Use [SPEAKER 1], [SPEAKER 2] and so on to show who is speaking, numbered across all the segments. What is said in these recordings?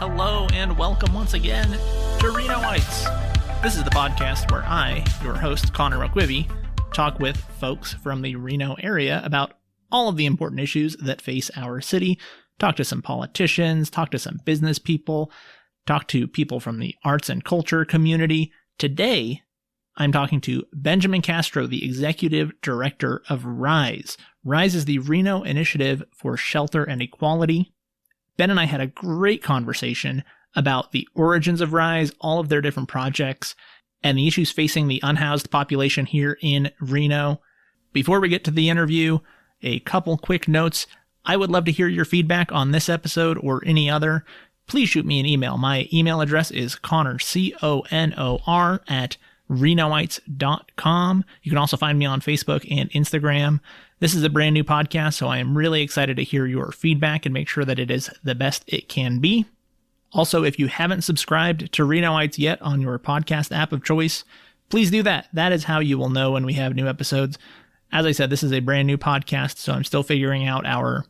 [SPEAKER 1] Hello and welcome once again to Renoites. This is the podcast where I, your host, Connor McQuivy, talk with folks from the Reno area about all of the important issues that face our city, talk to some politicians, talk to some business people, talk to people from the arts and culture community. Today, I'm talking to Benjamin Castro, the Executive Director of RISE. RISE is the Reno Initiative for Shelter and Equality. Ben and I had a great conversation about the origins of RISE, all of their different projects, and the issues facing the unhoused population here in Reno. Before we get to the interview, a couple quick notes. I would love to hear your feedback on this episode or any other. Please shoot me an email. My email address is Connor, C-O-N-O-R, @renoites.com. You can also find me on Facebook and Instagram. This is a brand new podcast, so I am really excited to hear your feedback and make sure that it is the best it can be. Also, if you haven't subscribed to Renoites yet on your podcast app of choice, please do that. That is how you will know when we have new episodes. As I said, this is a brand new podcast, so I'm still figuring out our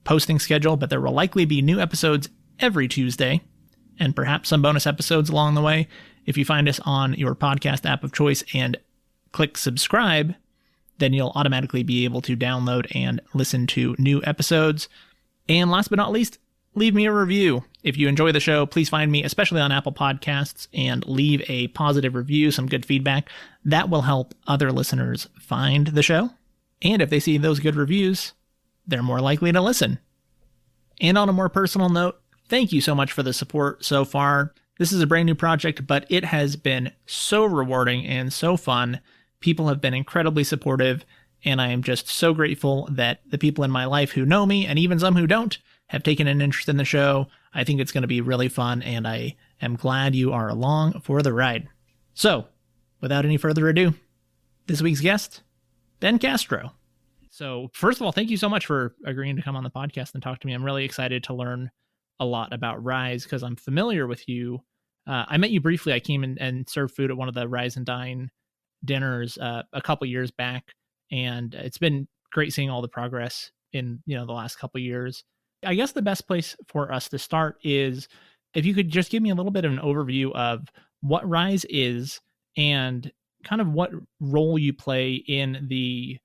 [SPEAKER 1] posting schedule, but there will likely be new episodes every Tuesday and perhaps some bonus episodes along the way. If you find us on your podcast app of choice and click subscribe, then you'll automatically be able to download and listen to new episodes. And last but not least, leave me a review. If you enjoy the show, please find me, especially on Apple Podcasts, and leave a positive review, some good feedback. That will help other listeners find the show. And if they see those good reviews, they're more likely to listen. And on a more personal note, thank you so much for the support so far. This is a brand new project, but it has been so rewarding and so fun. People have been incredibly supportive, and I am just so grateful that the people in my life who know me, and even some who don't, have taken an interest in the show. I think it's going to be really fun, and I am glad you are along for the ride. So, without any further ado, this week's guest, Ben Castro. So, first of all, thank you so much for agreeing to come on the podcast and talk to me. I'm really excited to learn a lot about RISE because I'm familiar with you. I met you briefly. I came in and served food at one of the Rise and Dine dinners a couple years back, and it's been great seeing all the progress in the last couple years. I guess the best place for us to start is if you could just give me a little bit of an overview of what RISE is and kind of what role you play in the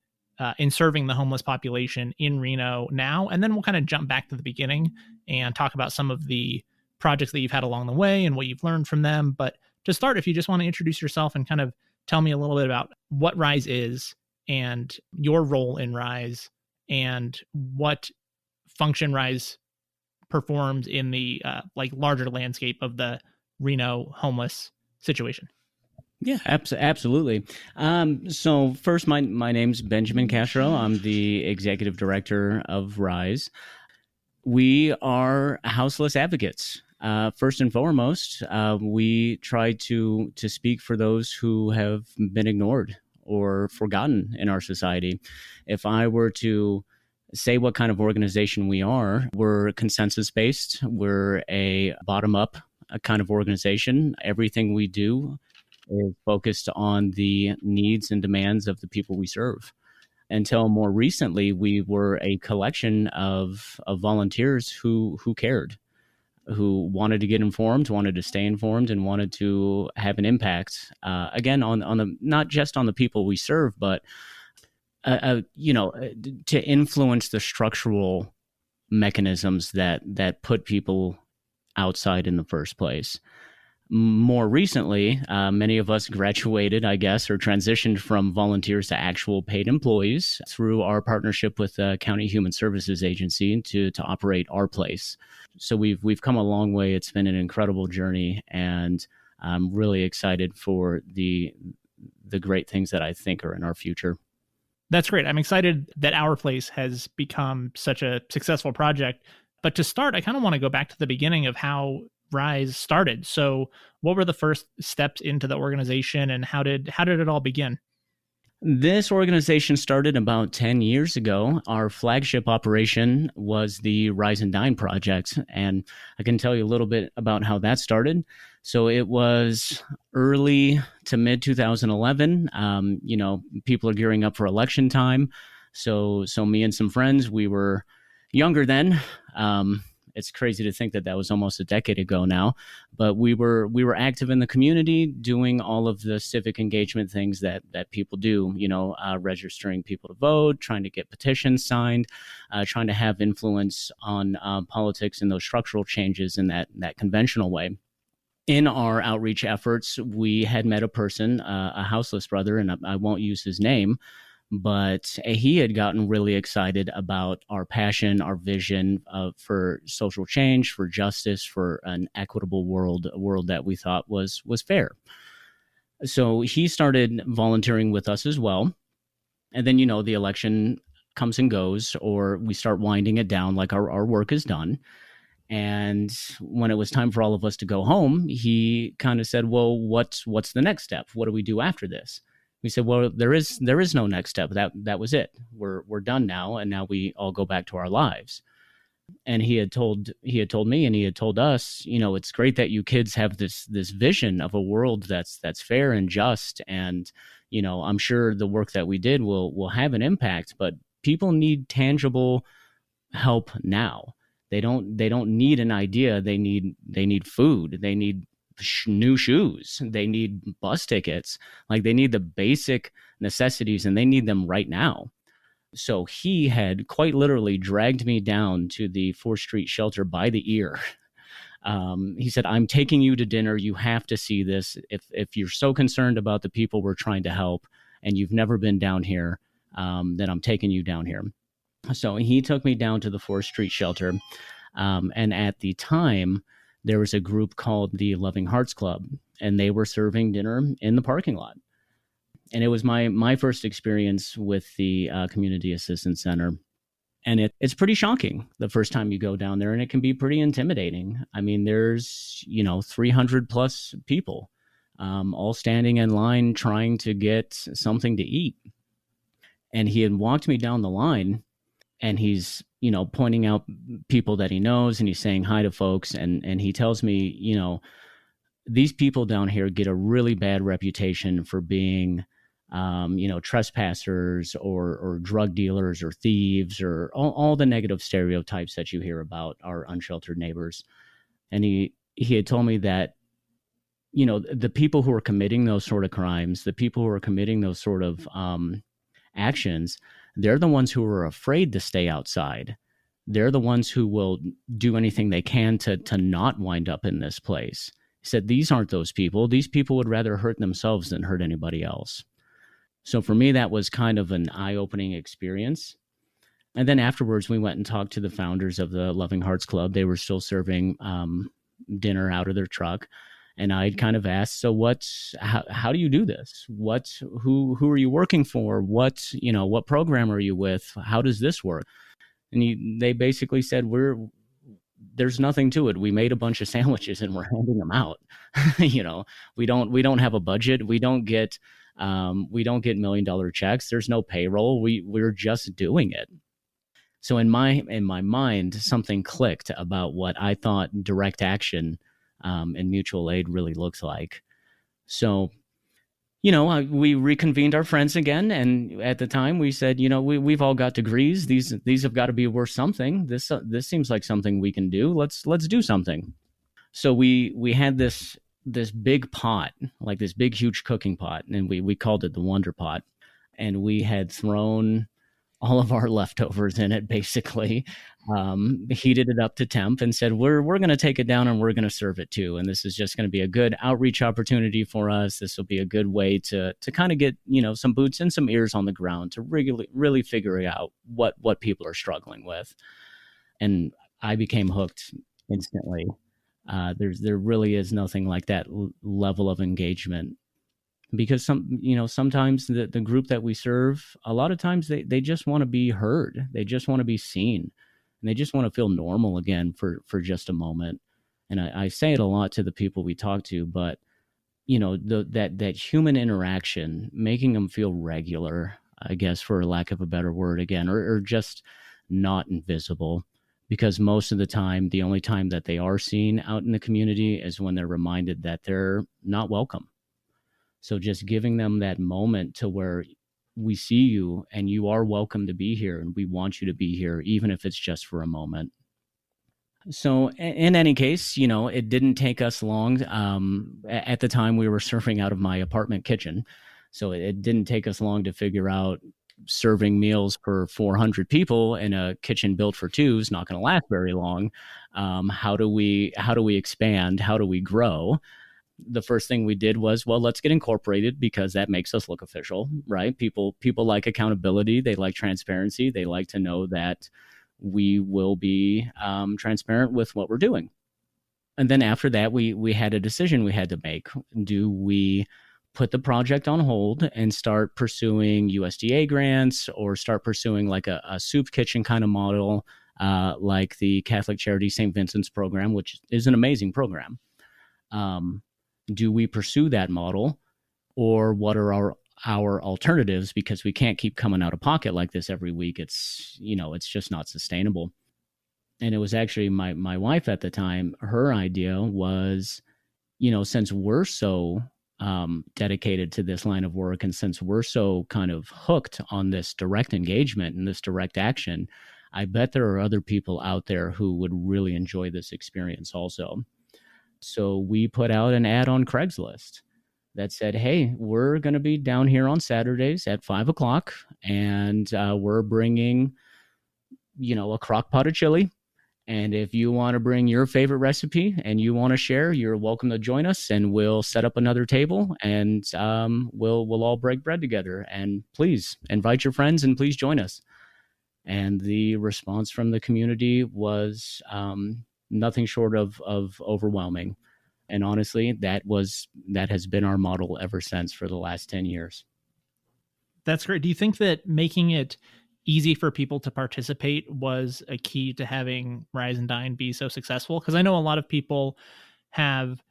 [SPEAKER 1] in serving the homeless population in Reno now, and then we'll kind of jump back to the beginning and talk about some of the projects that you've had along the way and what you've learned from them. But to start, if you just want to introduce yourself and kind of tell me a little bit about what RISE is and your role in RISE and what function RISE performs in the larger landscape of the Reno homeless situation.
[SPEAKER 2] Yeah, absolutely. So first, my name's Benjamin Castro. I'm the executive director of RISE. We are houseless advocates. First and foremost, we try to speak for those who have been ignored or forgotten in our society. If I were to say what kind of organization we are, we're consensus-based. We're a bottom-up kind of organization. Everything we do is focused on the needs and demands of the people we serve. Until more recently, we were a collection of volunteers who cared, who wanted to get informed, wanted to stay informed, and wanted to have an impact, again, on the not just on the people we serve, but to influence the structural mechanisms that put people outside in the first place. More recently, many of us graduated, I guess, or transitioned from volunteers to actual paid employees through our partnership with the County Human Services Agency to operate Our Place. So we've come a long way. It's been an incredible journey, and I'm really excited for the great things that I think are in our future.
[SPEAKER 1] That's great. I'm excited that Our Place has become such a successful project. But to start, I kind of want to go back to the beginning of how RISE started. So what were the first steps into the organization, and how did it all begin?
[SPEAKER 2] This organization started about 10 years ago. Our flagship operation was the Rise and Dine project, and I can tell you a little bit about how that started. So it was early to mid 2011. People are gearing up for election time. So me and some friends, we were younger then. It's crazy to think that that was almost a decade ago now, but we were active in the community, doing all of the civic engagement things that people do. Registering people to vote, trying to get petitions signed, trying to have influence on politics and those structural changes in that conventional way. In our outreach efforts, we had met a person, a houseless brother, and I won't use his name, but he had gotten really excited about our passion, our vision for social change, for justice, for an equitable world, a world that we thought was fair. So he started volunteering with us as well. And then, the election comes and goes, or we start winding it down, like our work is done. And when it was time for all of us to go home, he kind of said, well, what's the next step? What do we do after this? We said, well, there is no next step. That was it. We're done now. And now we all go back to our lives. And he had told me, and he had told us, it's great that you kids have this vision of a world that's fair and just. And, I'm sure the work that we did will have an impact, but people need tangible help now. They don't need an idea. They need food. They need new shoes. They need bus tickets. Like, they need the basic necessities, and they need them right now. So he had quite literally dragged me down to the 4th Street shelter by the ear. He said, I'm taking you to dinner. You have to see this. If you're so concerned about the people we're trying to help and you've never been down here, then I'm taking you down here. So he took me down to the 4th Street shelter. And at the time, there was a group called the Loving Hearts Club, and they were serving dinner in the parking lot. And it was my first experience with the Community Assistance Center. And it's pretty shocking the first time you go down there, and it can be pretty intimidating. I mean, there's, 300 plus people all standing in line trying to get something to eat. And he had walked me down the line, and he's, pointing out people that he knows, and he's saying hi to folks. And he tells me, these people down here get a really bad reputation for being, trespassers or drug dealers or thieves or all the negative stereotypes that you hear about our unsheltered neighbors. And he had told me that, the people who are committing those sort of crimes, the people who are committing those sort of actions, they're the ones who are afraid to stay outside. They're the ones who will do anything they can to not wind up in this place. He said, these aren't those people. These people would rather hurt themselves than hurt anybody else. So for me, that was kind of an eye-opening experience. And then afterwards, we went and talked to the founders of the Loving Hearts Club. They were still serving dinner out of their truck. And I'd kind of asked, so how do you do this? Who are you working for? What program are you with? How does this work? And they basically said, there's nothing to it. We made a bunch of sandwiches and we're handing them out. We don't have a budget. We don't get $1 million checks. There's no payroll. We're just doing it. So in my mind, something clicked about what I thought direct action and mutual aid really looks like. So, we reconvened our friends again, and at the time we said, we've all got degrees. These have got to be worth something. This seems like something we can do. Let's do something. So we had this big pot, like this big huge cooking pot, and we called it the Wonder Pot, and we had thrown all of our leftovers in it, basically, heated it up to temp, and said, we're going to take it down and we're going to serve it too. And this is just going to be a good outreach opportunity for us. This will be a good way to kind of get, some boots and some ears on the ground to really figure out what people are struggling with. And I became hooked instantly. There really is nothing like that level of engagement. Because sometimes the group that we serve, a lot of times they just want to be heard. They just want to be seen, and they just want to feel normal again for just a moment. And I say it a lot to the people we talk to, but that human interaction, making them feel regular, I guess, for lack of a better word again, or just not invisible. Because most of the time, the only time that they are seen out in the community is when they're reminded that they're not welcome. So just giving them that moment to where we see you and you are welcome to be here, and we want you to be here, even if it's just for a moment. So in any case, it didn't take us long. At the time, we were serving out of my apartment kitchen, so it didn't take us long to figure out serving meals for 400 people in a kitchen built for two is not going to last very long. How do we expand? How do we grow? The first thing we did was, well, let's get incorporated because that makes us look official, right? People like accountability, they like transparency, they like to know that we will be transparent with what we're doing. And then after that, we had a decision we had to make. Do we put the project on hold and start pursuing USDA grants, or start pursuing like a soup kitchen kind of model, like the Catholic Charity St. Vincent's program, which is an amazing program? Um, do we pursue that model, or what are our alternatives? Because we can't keep coming out of pocket like this every week. It's just not sustainable. And it was actually my wife at the time. Her idea was, since we're so dedicated to this line of work, and since we're so kind of hooked on this direct engagement and this direct action, I bet there are other people out there who would really enjoy this experience also. So we put out an ad on Craigslist that said, "Hey, we're going to be down here on Saturdays at 5 o'clock, and we're bringing, a crock pot of chili. And if you want to bring your favorite recipe and you want to share, you're welcome to join us, and we'll set up another table, and we'll all break bread together. And please invite your friends, and please join us." And the response from the community was nothing short of overwhelming. And honestly, that has been our model ever since for the last 10 years.
[SPEAKER 1] That's great. Do you think that making it easy for people to participate was a key to having Rise and Dine be so successful? Because I know a lot of people have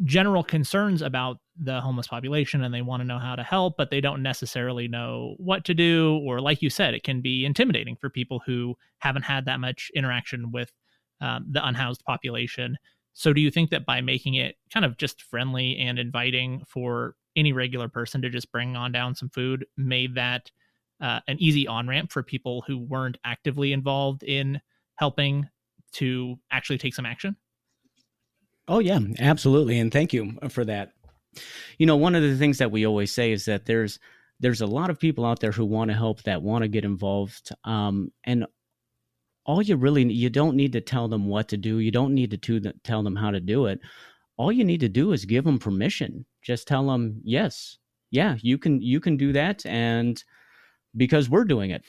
[SPEAKER 1] general concerns about the homeless population and they want to know how to help, but they don't necessarily know what to do. Or like you said, it can be intimidating for people who haven't had that much interaction with the unhoused population. So do you think that by making it kind of just friendly and inviting for any regular person to just bring on down some food made that an easy on-ramp for people who weren't actively involved in helping to actually take some action?
[SPEAKER 2] Oh, yeah, absolutely. And thank you for that. One of the things that we always say is that there's a lot of people out there who want to help, that want to get involved. And you don't need to tell them what to do. You don't need to tell them how to do it. All you need to do is give them permission. Just tell them, yes, yeah, you can do that. And because we're doing it,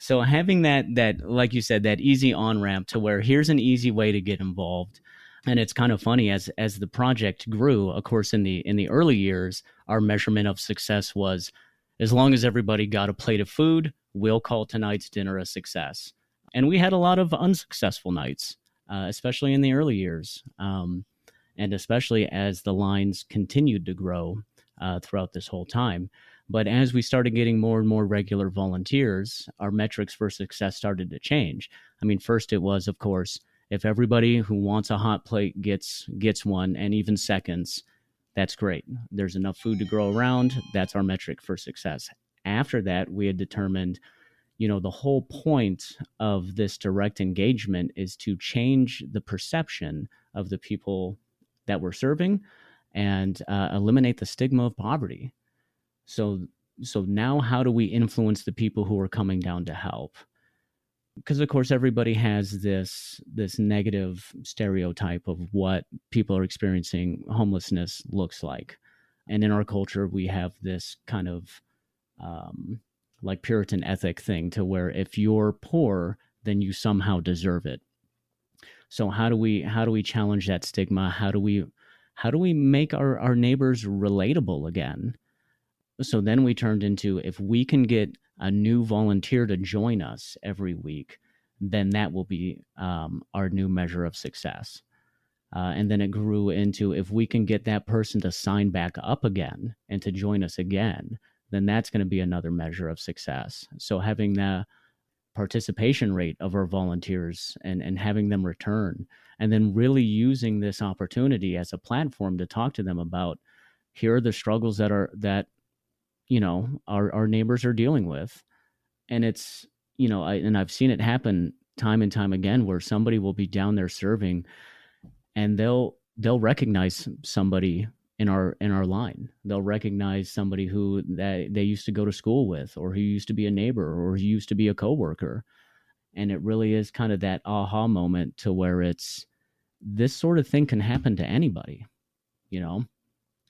[SPEAKER 2] so having that, like you said, that easy on-ramp to where here's an easy way to get involved. And it's kind of funny, as the project grew, of course, in the early years, our measurement of success was, as long as everybody got a plate of food, we'll call tonight's dinner a success. And we had a lot of unsuccessful nights, especially in the early years. And especially as the lines continued to grow throughout this whole time. But as we started getting more and more regular volunteers, our metrics for success started to change. I mean, first it was, of course, if everybody who wants a hot plate gets one, and even seconds, that's great. There's enough food to go around. That's our metric for success. After that, we had determined, the whole point of this direct engagement is to change the perception of the people that we're serving and eliminate the stigma of poverty. So now how do we influence the people who are coming down to help? Because of course everybody has this negative stereotype of what people are experiencing homelessness looks like. And in our culture, we have this kind of like Puritan ethic thing to where if you're poor, then you somehow deserve it. So how do we challenge that stigma? How do we make our neighbors relatable again? So then we turned into, if we can get a new volunteer to join us every week, then that will be our new measure of success. And then it grew into, if we can get that person to sign back up again and to join us again, then that's going to be another measure of success. So having the participation rate of our volunteers and having them return, and then really using this opportunity as a platform to talk to them about, here are the struggles that our neighbors are dealing with. And it's, I've seen it happen time and time again where somebody will be down there serving, and they'll recognize somebody in our line. They'll recognize somebody who that they used to go to school with, or who used to be a neighbor, or who used to be a coworker. And it really is kind of that aha moment to where it's, this sort of thing can happen to anybody, you know?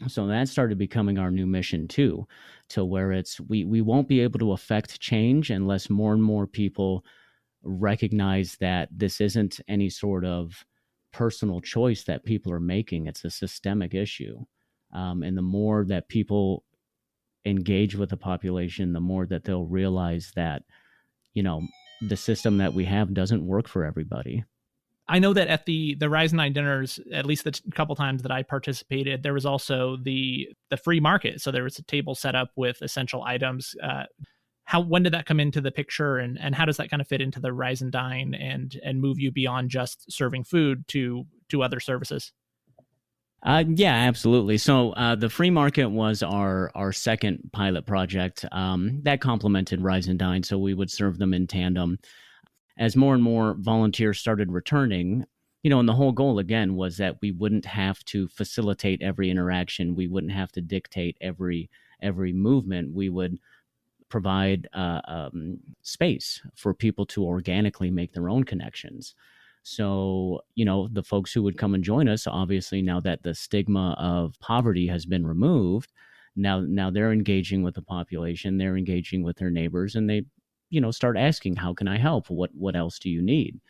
[SPEAKER 2] So that started becoming our new mission too, to where it's, we won't be able to affect change unless more and more people recognize that this isn't any sort of personal choice that people are making. It's a systemic issue. And the more that people engage with the population, the more that they'll realize that, you know, the system that we have doesn't work for everybody.
[SPEAKER 1] I know that at the Rise and Dine dinners, at least the couple times that I participated, there was also the free market. So there was a table set up with essential items. When did that come into the picture, and how does that kind of fit into the Rise and Dine and move you beyond just serving food to other services?
[SPEAKER 2] Yeah, absolutely. So the free market was our second pilot project that complemented Rise and Dine. So we would serve them in tandem. As more and more volunteers started returning, you know, and the whole goal again was that we wouldn't have to facilitate every interaction. We wouldn't have to dictate every movement. We would provide space for people to organically make their own connections. So, you know, the folks who would come and join us, obviously, now that the stigma of poverty has been removed, now they're engaging with the population, they're engaging with their neighbors, and they, you know, start asking, how can I help? What else do you need?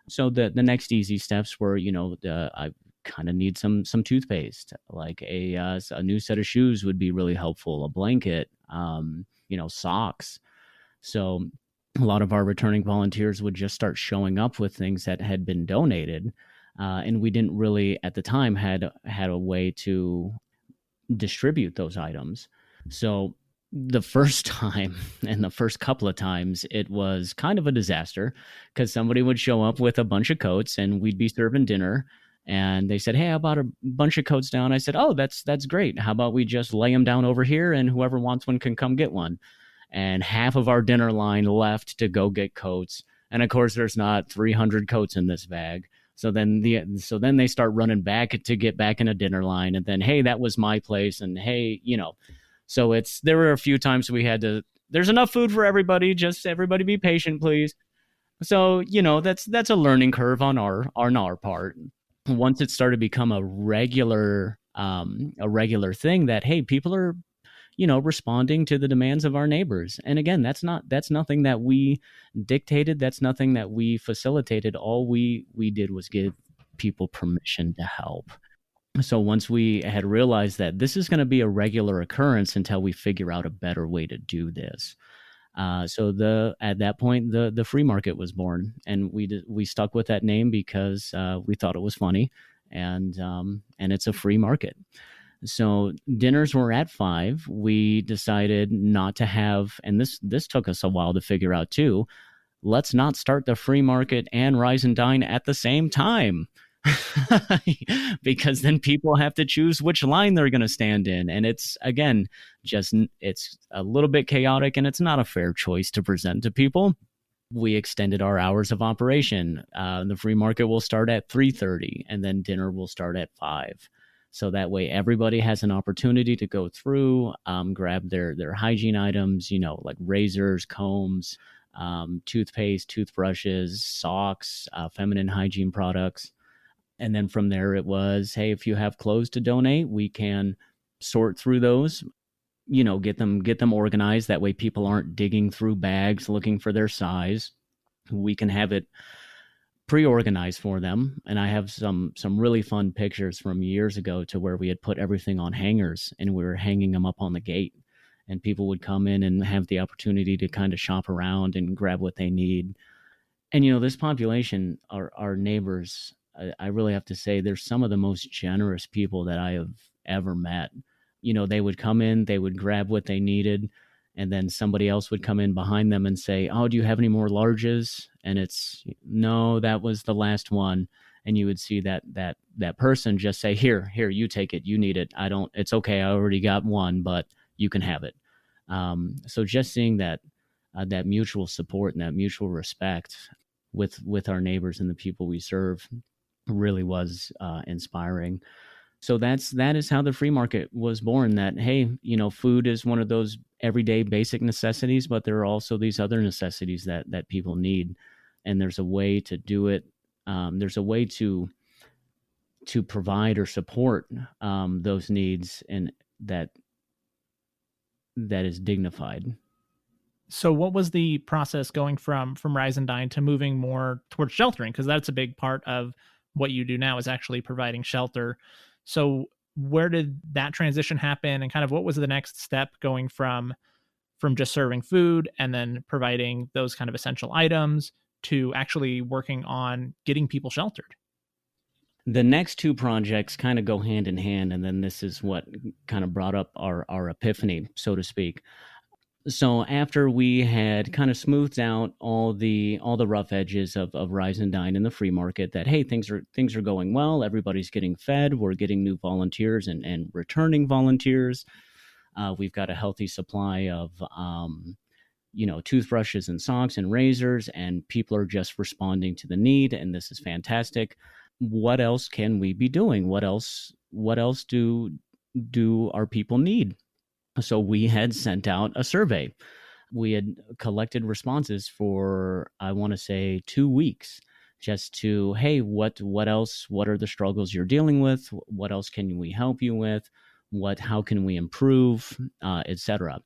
[SPEAKER 2] So the next easy steps were, you know, I kind of need some toothpaste, like a new set of shoes would be really helpful, a blanket, you know, socks. So a lot of our returning volunteers would just start showing up with things that had been donated. And we didn't really, at the time, had a way to distribute those items. So the first time and the first couple of times, it was kind of a disaster because somebody would show up with a bunch of coats and we'd be serving dinner. And they said, hey, I bought a bunch of coats down. I said, oh, that's great. How about we just lay them down over here and whoever wants one can come get one. And half of our dinner line left to go get coats. And of course, there's not 300 coats in this bag. So then they start running back to get back in a dinner line. And then, hey, that was my place. And hey, you know, so there were a few times we had to, there's enough food for everybody. Just everybody be patient, please. So, you know, that's a learning curve on our part. Once it started to become a regular thing that, hey, people are, you know, responding to the demands of our neighbors. And again, that's nothing that we dictated. That's nothing that we facilitated. All we did was give people permission to help. So once we had realized that this is going to be a regular occurrence until we figure out a better way to do this. So at that point, the free market was born, and we stuck with that name because we thought it was funny, and it's a free market. So dinners were at 5. We decided not to have, and this took us a while to figure out too. Let's not start the free market and Rise and Dine at the same time. Because then people have to choose which line they're going to stand in. And it's, again, it's a little bit chaotic, and it's not a fair choice to present to people. We extended our hours of operation. The free market will start at 3:30, and then dinner will start at 5. So that way everybody has an opportunity to go through, grab their hygiene items, you know, like razors, combs, toothpaste, toothbrushes, socks, feminine hygiene products. And then from there it was, hey, if you have clothes to donate, we can sort through those, you know, get them organized. That way people aren't digging through bags looking for their size. We can have it pre-organized for them. And I have some really fun pictures from years ago to where we had put everything on hangers and we were hanging them up on the gate. And people would come in and have the opportunity to kind of shop around and grab what they need. And, you know, this population, our neighbors, I really have to say, they're some of the most generous people that I have ever met. You know, they would come in, they would grab what they needed, and then somebody else would come in behind them and say, oh, do you have any more larges? And it's, no, that was the last one. And you would see that person just say, here, you take it. You need it. It's okay. I already got one, but you can have it. So just seeing that mutual support and that mutual respect, with our neighbors and the people we serve really was inspiring. So that is how the free market was born. That, hey, food is one of those everyday basic necessities, but there are also these other necessities that people need, and there's a way to do it. There's a way to provide or support those needs, and that is dignified.
[SPEAKER 1] So what was the process going from Rise and Dine to moving more towards sheltering? Because that's a big part of what you do now, is actually providing shelter. So where did that transition happen, and kind of what was the next step going from just serving food and then providing those kind of essential items to actually working on getting people sheltered?
[SPEAKER 2] The next two projects kind of go hand in hand, and then this is what kind of brought up our epiphany, so to speak. So after we had kind of smoothed out all the rough edges of Rise and Dine in the free market, that, hey, things are going well, everybody's getting fed, we're getting new volunteers and returning volunteers. We've got a healthy supply of toothbrushes and socks and razors, and people are just responding to the need, and this is fantastic. What else can we be doing? What else do our people need? So we had sent out a survey. We had collected responses for, I want to say, 2 weeks, just to, hey, what else? What are the struggles you're dealing with? What else can we help you with? How can we improve, etc.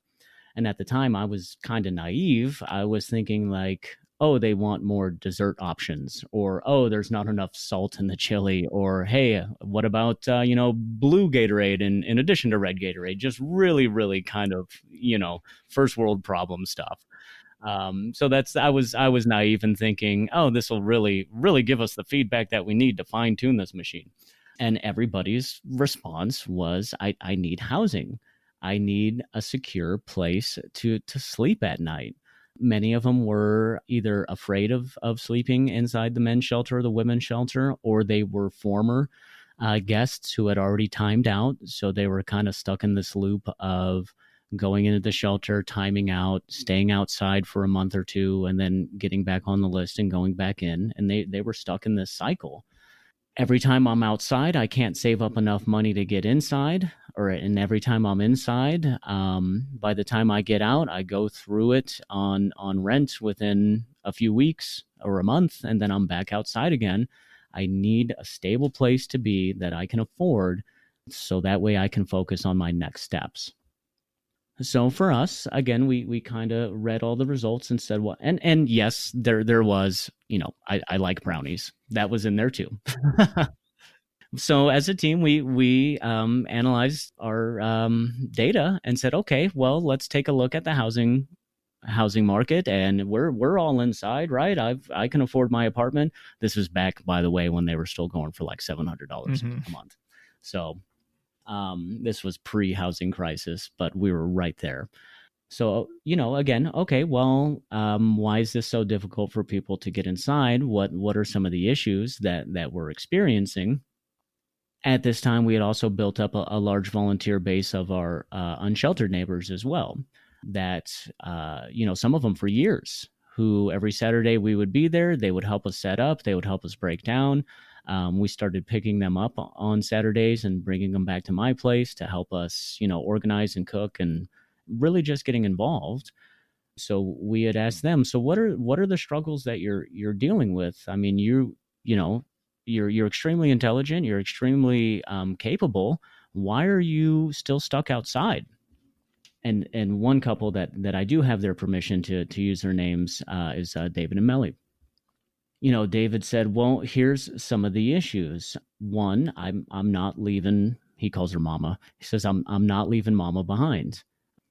[SPEAKER 2] And at the time, I was kind of naive. I was thinking like, oh, they want more dessert options, or, oh, there's not enough salt in the chili, or, hey, what about, blue Gatorade in addition to red Gatorade? Just really, really kind of, first world problem stuff. So I was naive in thinking, oh, this will really, really give us the feedback that we need to fine tune this machine. And everybody's response was, I need housing. I need a secure place to sleep at night. Many of them were either afraid of sleeping inside the men's shelter or the women's shelter, or they were former guests who had already timed out. So they were kind of stuck in this loop of going into the shelter, timing out, staying outside for a month or two, and then getting back on the list and going back in. And they were stuck in this cycle. Every time I'm outside, I can't save up enough money to get inside, and every time I'm inside, by the time I get out, I go through it on rent within a few weeks or a month, and then I'm back outside again. I need a stable place to be that I can afford, so that way I can focus on my next steps. So for us, again, we kind of read all the results and said, well, and yes, there was, I like brownies. That was in there too. So as a team, we analyzed our data and said, okay, well, let's take a look at the housing market, and we're all inside, right? I can afford my apartment. This was back, by the way, when they were still going for like $700 a month. So this was pre-housing crisis, but we were right there. So, again, okay, well, why is this so difficult for people to get inside? What are some of the issues that we're experiencing? At this time, we had also built up a large volunteer base of our unsheltered neighbors as well, that, some of them for years, who every Saturday we would be there. They would help us set up. They would help us break down. We started picking them up on Saturdays and bringing them back to my place to help us, organize and cook, and really just getting involved. So we had asked them, so what are the struggles that you're dealing with? I mean, you're extremely intelligent. You're extremely capable. Why are you still stuck outside? And one couple that I do have their permission to use their names is David and Melly. David said, well, here's some of the issues. One, I'm not leaving. He calls her Mama. He says, I'm not leaving Mama behind.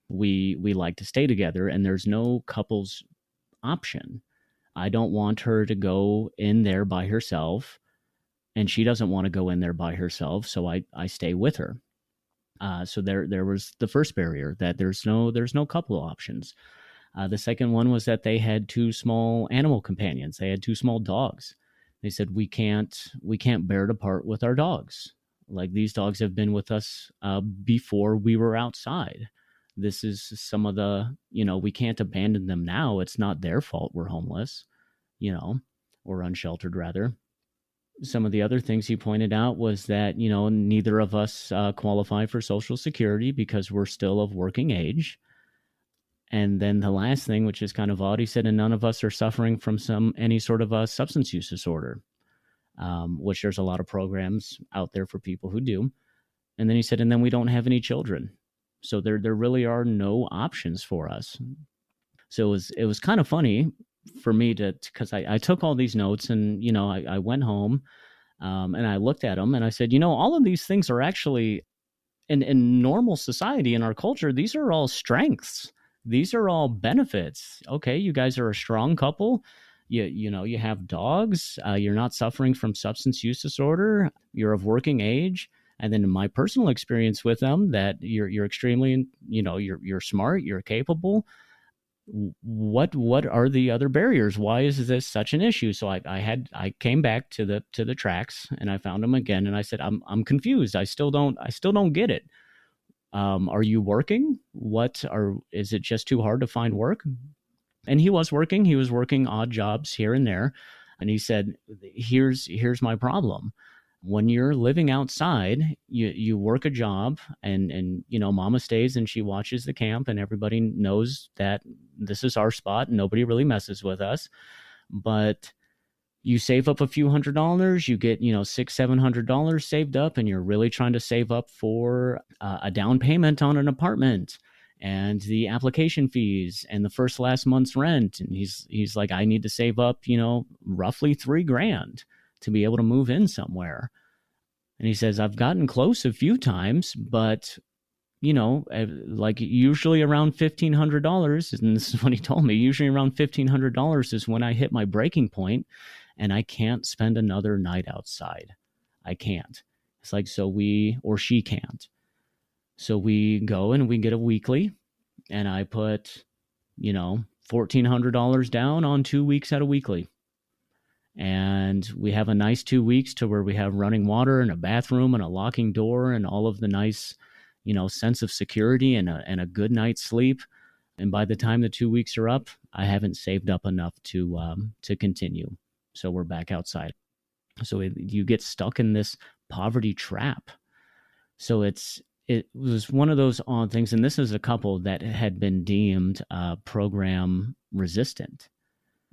[SPEAKER 2] We like to stay together, and there's no couples option. I don't want her to go in there by herself, and she doesn't want to go in there by herself, so I stay with her. So there was the first barrier, that there's no couple options. The second one was that they had two small animal companions. They had two small dogs. They said, we can't bear to part with our dogs. Like, these dogs have been with us before we were outside. This is some of the, we can't abandon them now. It's not their fault we're homeless, or unsheltered rather. Some of the other things he pointed out was that, neither of us qualify for Social Security because we're still of working age. And then the last thing, which is kind of odd, he said, and none of us are suffering from any sort of a substance use disorder, which there's a lot of programs out there for people who do. And then he said, and then we don't have any children. So there really are no options for us. So it was kind of funny for me because I took all these notes and, I went home and I looked at them and I said, all of these things are actually in normal society, in our culture, these are all strengths. These are all benefits. Okay, you guys are a strong couple. You have dogs. You're not suffering from substance use disorder. You're of working age. And then in my personal experience with them, that you're extremely, you're smart, you're capable. What are the other barriers? Why is this such an issue? So I came back to the tracks and I found them again and I said, I'm confused. I still don't get it. Are you working? Is it just too hard to find work? And he was working. He was working odd jobs here and there. And he said, here's my problem. When you're living outside, you work a job and mama stays and she watches the camp and everybody knows that this is our spot and nobody really messes with us. But you save up a few $100s, you get, $600-700 saved up, and you're really trying to save up for a down payment on an apartment and the application fees and the last month's rent. And he's like, I need to save up, roughly $3,000 to be able to move in somewhere. And he says, I've gotten close a few times, but, like usually around $1,500, and this is what he told me, usually around $1,500 is when I hit my breaking point and I can't spend another night outside. I can't. It's like, she can't. So we go and we get a weekly and I put, $1,400 down on 2 weeks at a weekly. And we have a nice 2 weeks to where we have running water and a bathroom and a locking door and all of the nice, sense of security and a good night's sleep. And by the time the 2 weeks are up, I haven't saved up enough to continue. So we're back outside. So you get stuck in this poverty trap. So it was one of those odd things. And this is a couple that had been deemed program resistant.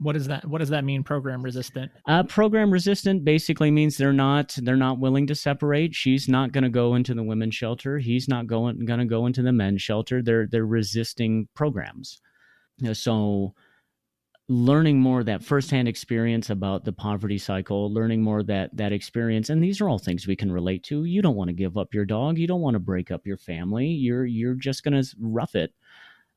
[SPEAKER 1] What does that mean, program resistant?
[SPEAKER 2] Program resistant basically means they're not willing to separate. She's not going to go into the women's shelter. He's not going to go into the men's shelter. They're resisting programs. So learning more of that firsthand experience about the poverty cycle, learning more of that experience, and these are all things we can relate to. You don't want to give up your dog. You don't want to break up your family. You're just going to rough it.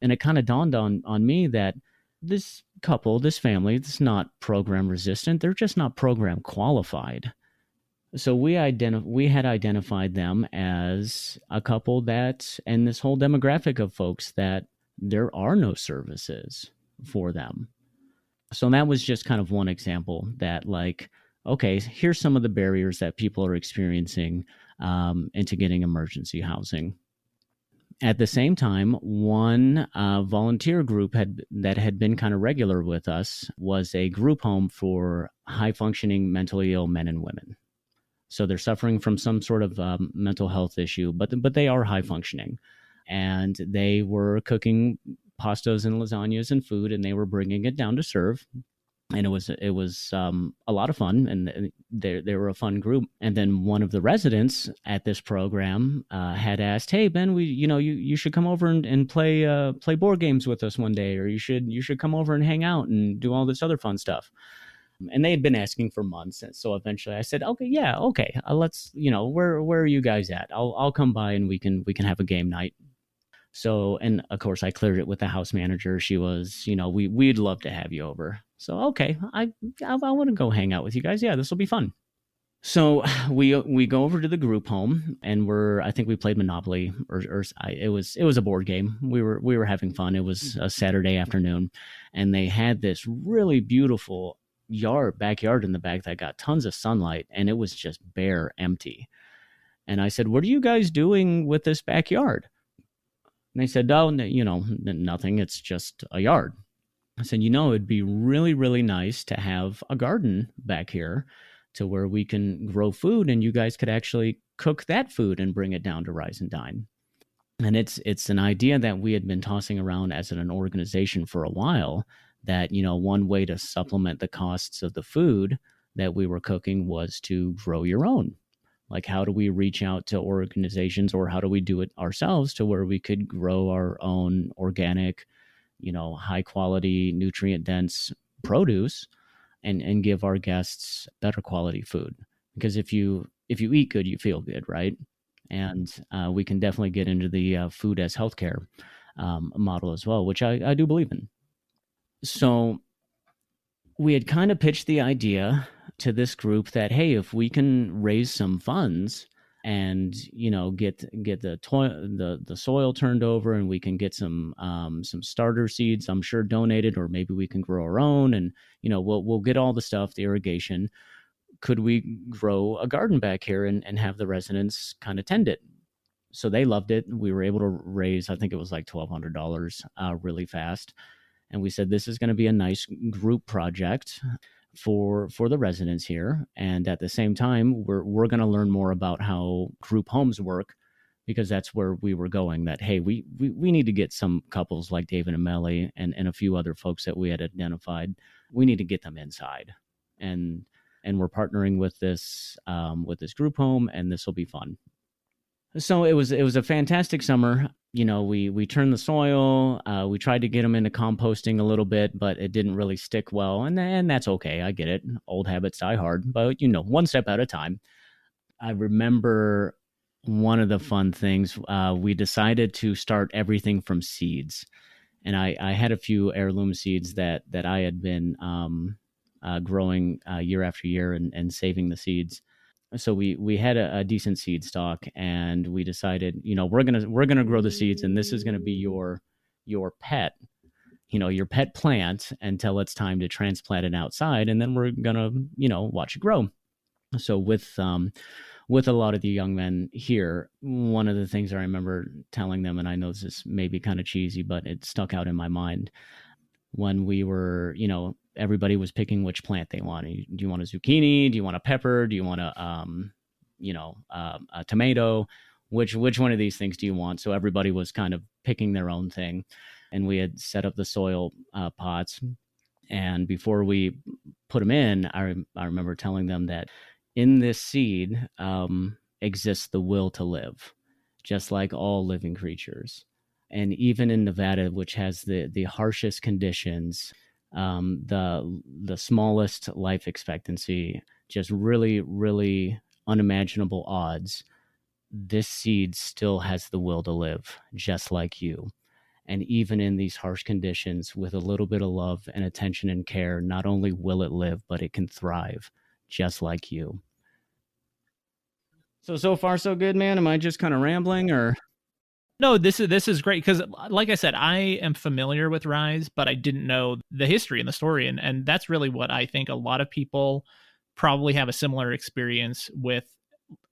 [SPEAKER 2] And it kind of dawned on me that this couple, this family, it's not program resistant. They're just not program qualified. So we had identified them as a couple and this whole demographic of folks that there are no services for them. So that was just kind of one example that, like, okay, here's some of the barriers that people are experiencing into getting emergency housing. At the same time, one volunteer group that had been kind of regular with us was a group home for high-functioning mentally ill men and women. So they're suffering from some sort of mental health issue, but they are high-functioning. And they were cooking pastas and lasagnas and food, and they were bringing it down to serve. And it was a lot of fun, and they were a fun group. And then one of the residents at this program had asked, "Hey Ben, you should come over and play board games with us one day, or you should come over and hang out and do all this other fun stuff." And they had been asking for months, and so eventually I said, "Okay, let's where are you guys at? I'll come by and we can have a game night." So, and of course I cleared it with the house manager. She was, we'd love to have you over. So, okay, I want to go hang out with you guys. Yeah, this will be fun. So we go over to the group home, and I think we played Monopoly, it was a board game. We were having fun. It was a Saturday afternoon, and they had this really beautiful backyard in the back that got tons of sunlight, and it was just bare empty. And I said, "What are you guys doing with this backyard?" And they said, "Oh, nothing. It's just a yard." I said, it'd be really, really nice to have a garden back here to where we can grow food and you guys could actually cook that food and bring it down to Rise and Dine. And it's an idea that we had been tossing around as an organization for a while, that one way to supplement the costs of the food that we were cooking was to grow your own. Like, how do we reach out to organizations, or how do we do it ourselves to where we could grow our own organic, high quality, nutrient dense produce, and give our guests better quality food? Because if you eat good, you feel good, right? And we can definitely get into the food as healthcare model as well, which I do believe in. So we had kind of pitched the idea to this group that, hey, if we can raise some funds and get the soil turned over, and we can get some starter seeds, I'm sure, donated, or maybe we can grow our own, and we'll get all the stuff, the irrigation. Could we grow a garden back here and have the residents kind of tend it? So they loved it. We were able to raise, I think it was like $1,200 really fast. And we said, this is going to be a nice group project for the residents here. And at the same time, we're going to learn more about how group homes work, because that's where we were going. That, hey, we need to get some couples like David and Melly and a few other folks that we had identified. We need to get them inside. And we're partnering with this group home, and this will be fun. So it was a fantastic summer. We turned the soil. We tried to get them into composting a little bit, but it didn't really stick well. And that's okay. I get it. Old habits die hard, but one step at a time. I remember one of the fun things. We decided to start everything from seeds, and I had a few heirloom seeds that I had been growing year after year and saving the seeds. So we had a decent seed stock, and we decided, we're gonna grow the seeds, and this is gonna be your pet, your pet plant, until it's time to transplant it outside, and then we're gonna watch it grow. So with a lot of the young men here, one of the things I remember telling them, and I know this is maybe kind of cheesy, but it stuck out in my mind, when we were, everybody was picking which plant they wanted. Do you want a zucchini? Do you want a pepper? Do you want a tomato? Which one of these things do you want? So everybody was kind of picking their own thing. And we had set up the soil pots. And before we put them in, I remember telling them that in this seed exists the will to live, just like all living creatures. And even in Nevada, which has the harshest conditions, the smallest life expectancy, just really, really unimaginable odds, this seed still has the will to live, just like you. And even in these harsh conditions, with a little bit of love and attention and care, not only will it live, but it can thrive, just like you. So far, so good, man. Am I just kind of rambling, or?
[SPEAKER 1] No, this is great, because like I said, I am familiar with Rise, but I didn't know the history and the story, and that's really what I think a lot of people probably have a similar experience with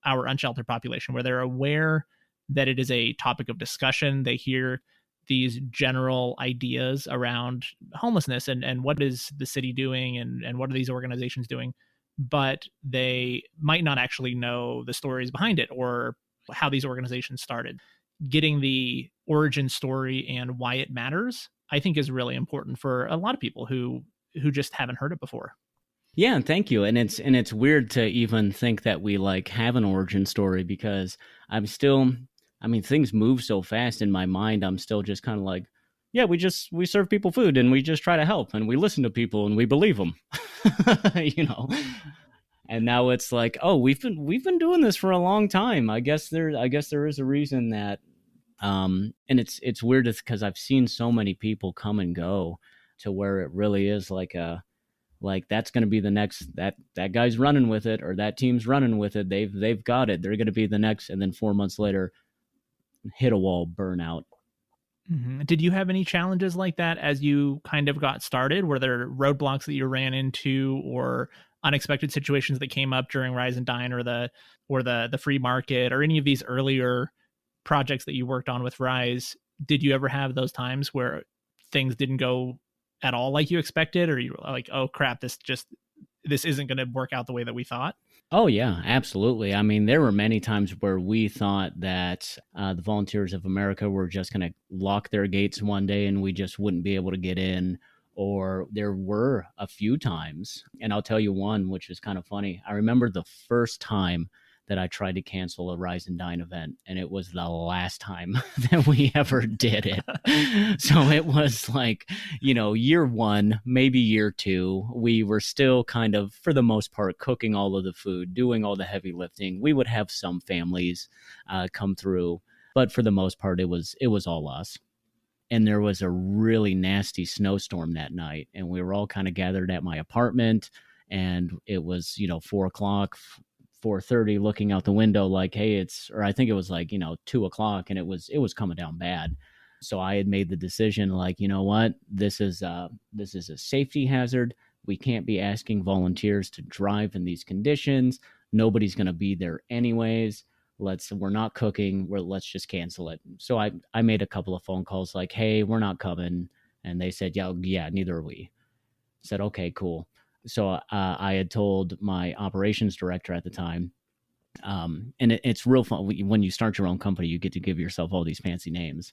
[SPEAKER 1] our unsheltered population, where they're aware that it is a topic of discussion. They hear these general ideas around homelessness and what is the city doing and what are these organizations doing, but they might not actually know the stories behind it or how these organizations started. Getting the origin story and why it matters, I think, is really important for a lot of people who just haven't heard it before.
[SPEAKER 2] Yeah, thank you. And it's weird to even think that we have an origin story, because things move so fast in my mind. I'm still just kind of like, yeah, we serve people food, and we just try to help, and we listen to people, and we believe them. And now it's like, oh, we've been doing this for a long time. I guess there is a reason that, and it's weird because I've seen so many people come and go, to where it really is like that's going to be the next, that guy's running with it, or that team's running with it. They've got it. They're going to be the next, and then 4 months later, hit a wall, burnout.
[SPEAKER 1] Mm-hmm. Did you have any challenges like that as you kind of got started? Were there roadblocks that you ran into, or unexpected situations that came up during Rise and Dine, or the free market, or any of these earlier projects that you worked on with Rise? Did you ever have those times where things didn't go at all like you expected, or you were like, oh crap, this isn't going to work out the way that we thought?
[SPEAKER 2] Oh, yeah, absolutely. I mean, there were many times where we thought that the Volunteers of America were just going to lock their gates one day and we just wouldn't be able to get in. Or there were a few times, and I'll tell you one, which is kind of funny. I remember the first time that I tried to cancel a Rise and Dine event, and it was the last time that we ever did it. So it was like, year one, maybe year two, we were still kind of, for the most part, cooking all of the food, doing all the heavy lifting. We would have some families come through, but for the most part, it was all us. And there was a really nasty snowstorm that night, and we were all kind of gathered at my apartment, and it was 4:00, 4:30, looking out the window like, hey, or I think it was like 2:00, and it was coming down bad. So I had made the decision, like, you know what, this is a safety hazard. We can't be asking volunteers to drive in these conditions. Nobody's going to be there anyways. We're not cooking. Let's just cancel it. So I made a couple of phone calls like, hey, we're not coming. And they said, yeah, neither are we. I said, okay, cool. So I had told my operations director at the time, and it's real fun. When you start your own company, you get to give yourself all these fancy names.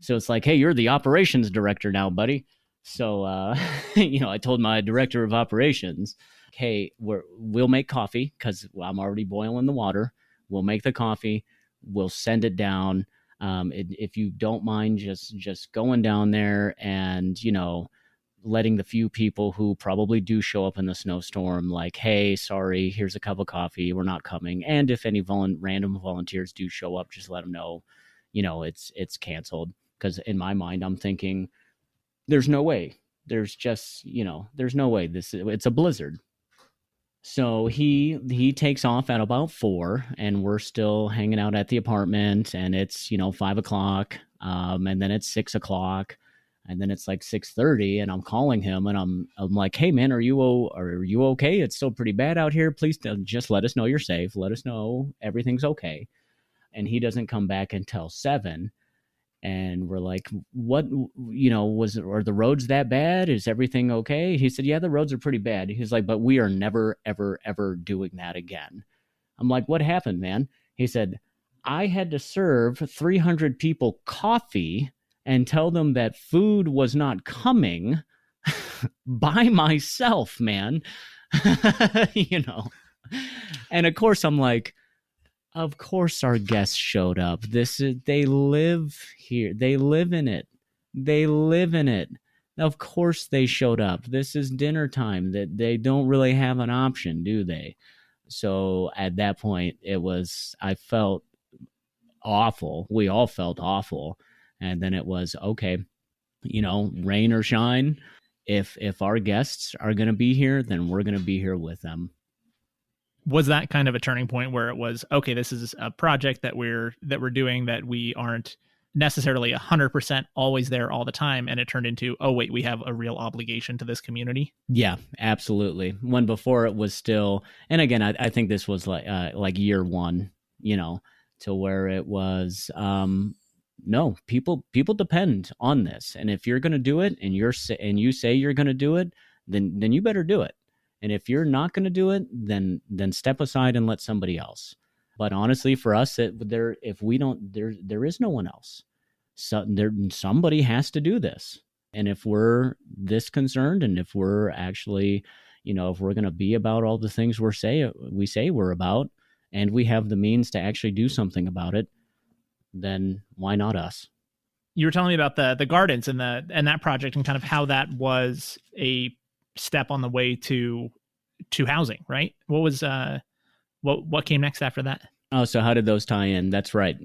[SPEAKER 2] So it's like, hey, you're the operations director now, buddy. So, I told my director of operations, hey, we'll make coffee because I'm already boiling the water. We'll make the coffee. We'll send it down. If you don't mind just going down there and, letting the few people who probably do show up in the snowstorm, like, hey, sorry, here's a cup of coffee. We're not coming. And if any random volunteers do show up, just let them know, it's canceled. Because in my mind, I'm thinking, there's no way. There's no way. It's a blizzard. So he takes off at about 4, and we're still hanging out at the apartment, and it's 5:00, and then it's 6:00, and then it's like 6:30, and I'm calling him, and I'm like, hey man, are you okay? It's still pretty bad out here. Please just let us know you're safe. Let us know everything's okay. And he doesn't come back until 7. And we're like, what, are the roads that bad? Is everything okay? He said, yeah, the roads are pretty bad. He's like, but we are never, ever, ever doing that again. I'm like, what happened, man? He said, I had to serve 300 people coffee and tell them that food was not coming by myself, man. And of course, I'm like, of course our guests showed up. They live here. They live in it. Of course they showed up. This is dinner time. That they don't really have an option, do they? So at that point, I felt awful. We all felt awful. And then it was, okay, rain or shine. If our guests are going to be here, then we're going to be here with them.
[SPEAKER 1] Was that kind of a turning point where it was, okay, this is a project that we're doing that we aren't necessarily 100% always there all the time, and it turned into, oh wait, we have a real obligation to this community?
[SPEAKER 2] Yeah, absolutely. When before it was still, and again, I think this was like year one, to where it was, no, people depend on this, and if you're going to do it, and you say you're going to do it, then you better do it. And if you're not going to do it, then step aside and let somebody else. But honestly, for us, if we don't, there is no one else. So somebody has to do this. And if we're this concerned, and if we're actually, if we're going to be about all the things we say we're about, and we have the means to actually do something about it, then why not us?
[SPEAKER 1] You were telling me about the gardens and that project, and kind of how that was a step on the way to housing, right? What was what came next after that?
[SPEAKER 2] Oh, so how did those tie in? That's right.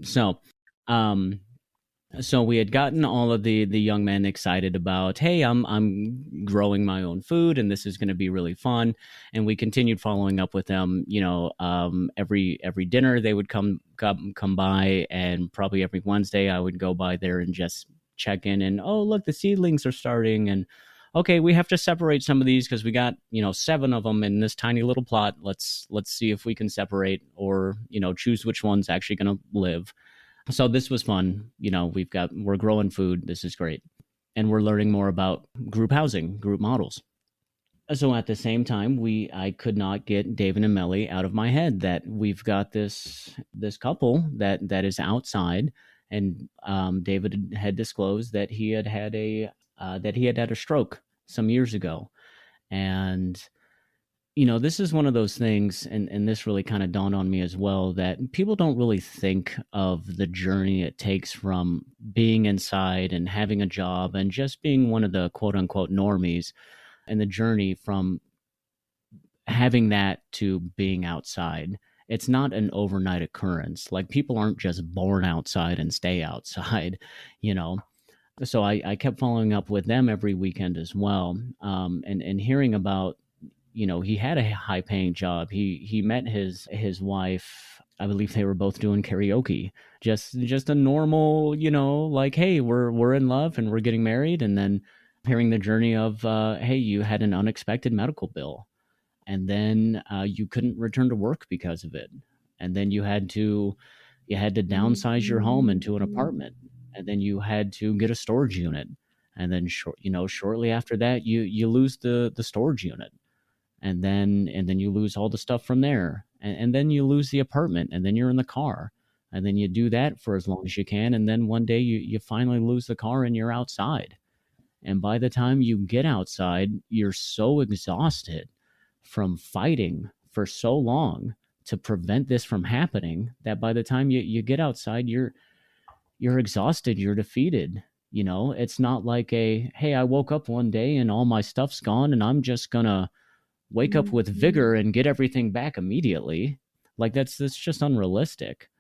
[SPEAKER 2] So we had gotten all of the young men excited about, hey, I'm growing my own food, and this is going to be really fun. And we continued following up with them. Every dinner they would come by, and probably every Wednesday I would go by there and just check in. And oh, look, the seedlings are starting, and okay, we have to separate some of these because we got 7 of them in this tiny little plot. Let's see if we can separate, or choose which one's actually going to live. So this was fun. We're growing food. This is great. and we're learning more about group housing, group models. So at the same time, I could not get David and Melly out of my head that we've got this couple that is outside, and David had disclosed that he had had a stroke some years ago, and this is one of those things, and this really kind of dawned on me as well, that people don't really think of the journey it takes from being inside and having a job and just being one of the quote unquote normies, and the journey from having that to being outside. It's not an overnight occurrence. Like, people aren't just born outside and stay outside, you know. So I kept following up with them every weekend as well, and hearing about, he had a high paying job. He met his wife. I believe they were both doing karaoke. Just a normal, like, hey, we're in love and we're getting married, and then hearing the journey of, hey, you had an unexpected medical bill, and then you couldn't return to work because of it, and then you had to downsize your home into an apartment, and then you had to get a storage unit, and then shortly after that you lose the storage unit, and then you lose all the stuff from there, and then you lose the apartment, and then you're in the car, and then you do that for as long as you can, and then one day you finally lose the car and you're outside. And by the time you get outside, you're so exhausted from fighting for so long to prevent this from happening that by the time you get outside, you're exhausted, you're defeated. It's not like hey, I woke up one day and all my stuff's gone and I'm just gonna wake up with vigor and get everything back immediately. Like, that's just unrealistic.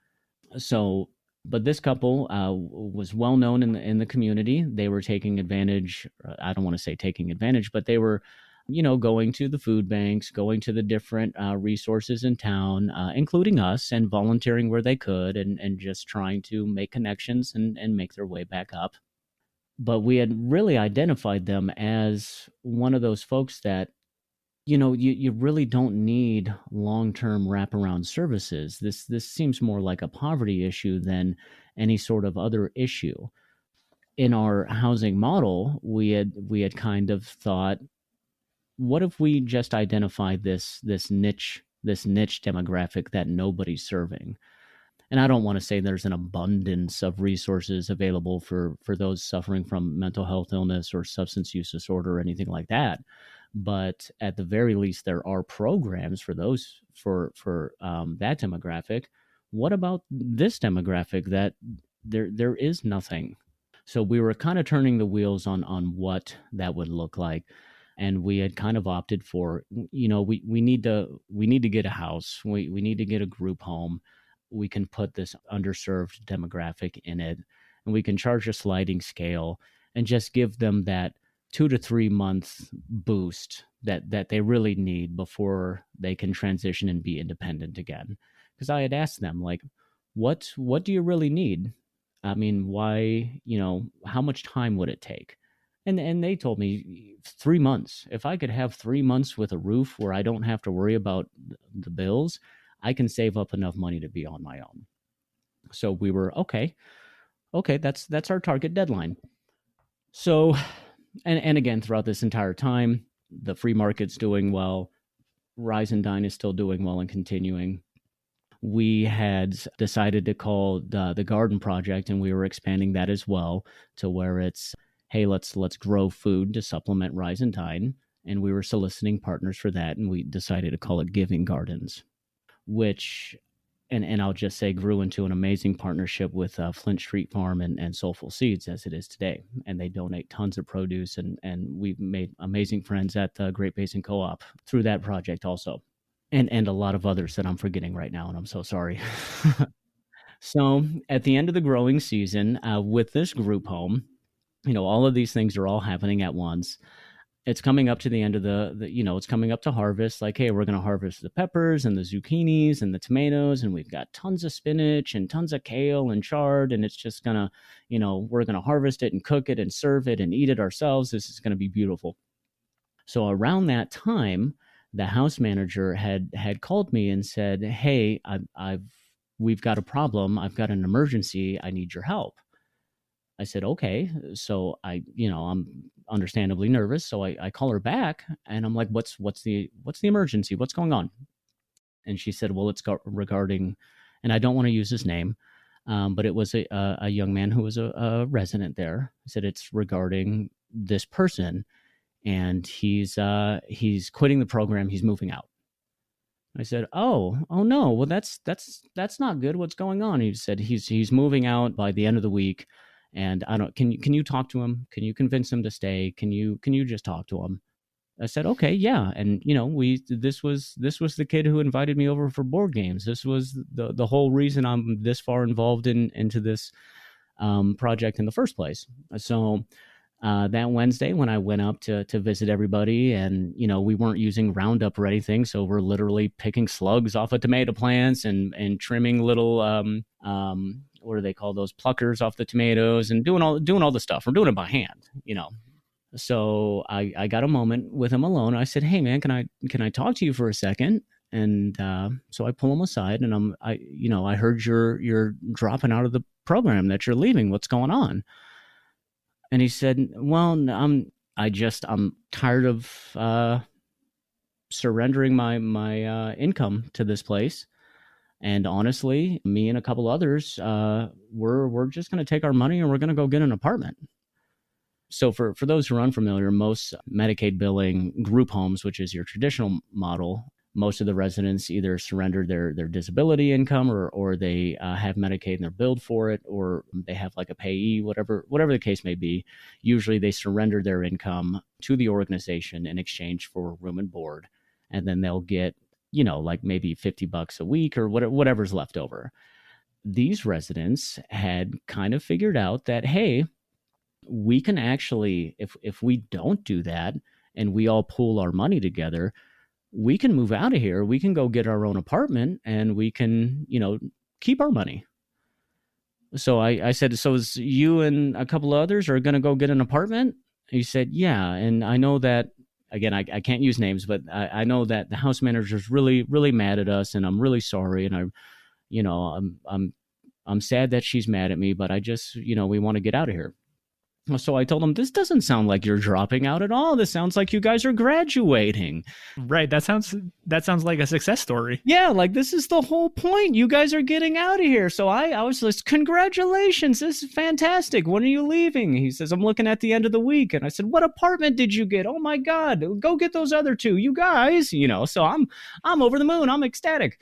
[SPEAKER 2] So, but this couple was well known in the community. They were taking advantage. I don't want to say taking advantage, but they were, going to the food banks, going to the different resources in town, including us, and volunteering where they could, and just trying to make connections and make their way back up. But we had really identified them as one of those folks that, you really don't need long-term wraparound services. This seems more like a poverty issue than any sort of other issue. In our housing model, we had kind of thought, what if we just identified this niche demographic that nobody's serving? And I don't want to say there's an abundance of resources available for those suffering from mental health illness or substance use disorder or anything like that. But at the very least, there are programs for those for that demographic. What about this demographic that there is nothing? So we were kind of turning the wheels on what that would look like, and we had kind of opted for, we need to get a house. We need to get a group home. We can put this underserved demographic in it, and we can charge a sliding scale and just give them that 2 to 3 month boost that they really need before they can transition and be independent again. Because I had asked them, like, what do you really need? I mean, why, how much time would it take? And they told me 3 months. If I could have 3 months with a roof where I don't have to worry about the bills, I can save up enough money to be on my own. So we were okay, that's our target deadline. So, and again, throughout this entire time, the free market's doing well. Rise and Dine is still doing well and continuing. We had decided to call the Garden Project, and we were expanding that as well to where it's, hey, let's grow food to supplement Rise and Dine. And we were soliciting partners for that, and we decided to call it Giving Gardens, which, and I'll just say, grew into an amazing partnership with Flint Street Farm and Soulful Seeds as it is today. And they donate tons of produce, and we've made amazing friends at the Great Basin Co-op through that project also. And a lot of others that I'm forgetting right now, and I'm so sorry. So at the end of the growing season, with this group home, all of these things are all happening at once. It's coming up to the end of it's coming up to harvest. Like, hey, we're going to harvest the peppers and the zucchinis and the tomatoes, and we've got tons of spinach and tons of kale and chard, and it's just going to, we're going to harvest it and cook it and serve it and eat it ourselves. This is going to be beautiful. So around that time, the house manager had called me and said, hey, we've got a problem. I've got an emergency. I need your help. I said, okay. So I'm understandably nervous. So I call her back and I'm like, what's the emergency? What's going on? And she said, well, it's regarding, and I don't want to use his name, but it was a young man who was a resident there. I said, it's regarding this person, and he's quitting the program. He's moving out. I said, oh no, well that's not good. What's going on? He said he's moving out by the end of the week, and I don't. Can you talk to him? Can you convince him to stay? Can you just talk to him? I said, okay, yeah. And this was the kid who invited me over for board games. This was the whole reason I'm this far involved into this project in the first place. So that Wednesday when I went up to visit everybody, and we weren't using Roundup or anything, so we're literally picking slugs off of tomato plants and trimming little what do they call those, pluckers off the tomatoes, and doing all the stuff. We're doing it by hand. So I got a moment with him alone. I said, hey man, can I talk to you for a second? And so I pull him aside, and I heard you're dropping out of the program, that you're leaving. What's going on? And he said, well, I'm tired of surrendering my income to this place. And honestly, me and a couple others, we're just going to take our money and we're going to go get an apartment. So for those who are unfamiliar, most Medicaid billing group homes, which is your traditional model, most of the residents either surrender their disability income, or they have Medicaid and they're billed for it, or they have like a payee, whatever the case may be. Usually they surrender their income to the organization in exchange for room and board, and then they'll get, like maybe $50 a week or whatever's left over. These residents had kind of figured out that, hey, we can actually, if we don't do that and we all pool our money together, we can move out of here. We can go get our own apartment and we can, keep our money. So I said, so is you and a couple of others are going to go get an apartment? He said, yeah. And I know that, again, I can't use names, but I know that the house manager is really, really mad at us, and I'm really sorry. And I'm sad that she's mad at me, but I just, we want to get out of here. So I told him, this doesn't sound like you're dropping out at all. This sounds like you guys are graduating.
[SPEAKER 1] Right. That sounds like a success story.
[SPEAKER 2] Yeah, like this is the whole point. You guys are getting out of here. So I was like, congratulations. This is fantastic. When are you leaving? He says, I'm looking at the end of the week. And I said, what apartment did you get? Oh my God, go get those other two, you guys, so I'm over the moon. I'm ecstatic.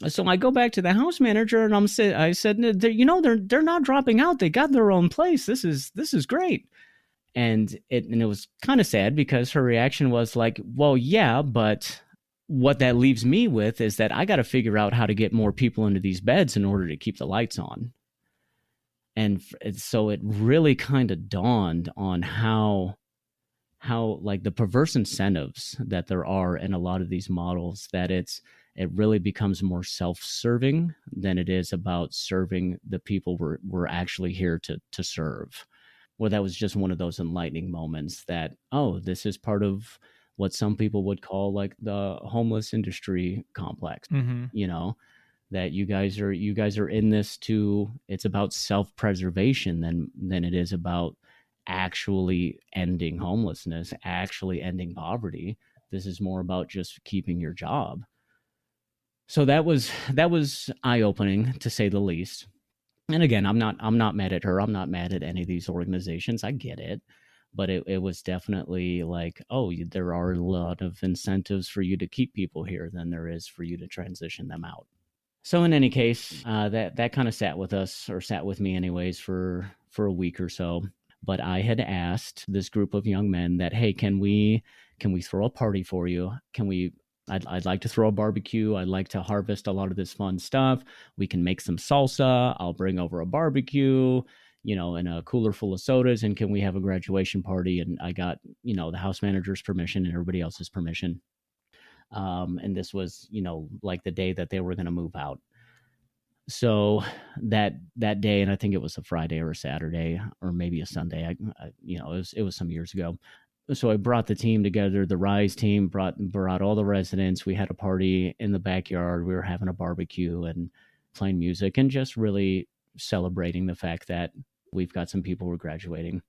[SPEAKER 2] So I go back to the house manager and I said, they're not dropping out. They got their own place. This is great. And it was kind of sad because her reaction was like, well, yeah, but what that leaves me with is that I got to figure out how to get more people into these beds in order to keep the lights on. And so it really kind of dawned on how like the perverse incentives that there are in a lot of these models, that it really becomes more self-serving than it is about serving the people we're actually here to serve. Well, that was just one of those enlightening moments that, oh, this is part of what some people would call like the homeless industry complex.
[SPEAKER 1] Mm-hmm.
[SPEAKER 2] That you guys are in this it's about self-preservation than it is about actually ending homelessness, actually ending poverty. This is more about just keeping your job. So that was eye-opening, to say the least. And again, I'm not mad at her. I'm not mad at any of these organizations. I get it. But it was definitely like, oh, there are a lot of incentives for you to keep people here than there is for you to transition them out. So in any case, that kind of sat with me anyways for a week or so. But I had asked this group of young men that, hey, can we throw a party for you? I'd like to throw a barbecue. I'd like to harvest a lot of this fun stuff. We can make some salsa. I'll bring over a barbecue, and a cooler full of sodas. And can we have a graduation party? And I got, the house manager's permission and everybody else's permission. And this was, like the day that they were going to move out. So that day, and I think it was a Friday or a Saturday or maybe a Sunday, it was some years ago. So I brought the team together. The Rise team brought all the residents. We had a party in the backyard. We were having a barbecue and playing music and just really celebrating the fact that We've got some people who are graduating.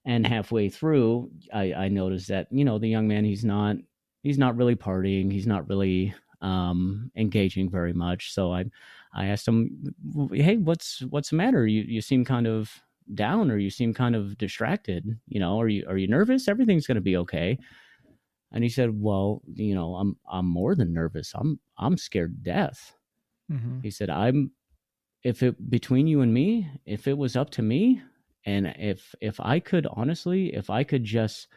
[SPEAKER 2] And halfway through, I noticed that, the young man, he's not really partying. He's not really engaging very much. So I asked him, hey, what's the matter? You seem kind of down, or you seem kind of distracted. Are you nervous? Everything's going to be okay. And he said, well, I'm more than nervous. I'm scared to death.
[SPEAKER 1] Mm-hmm.
[SPEAKER 2] He said, between you and me, if it was up to me, and if I could just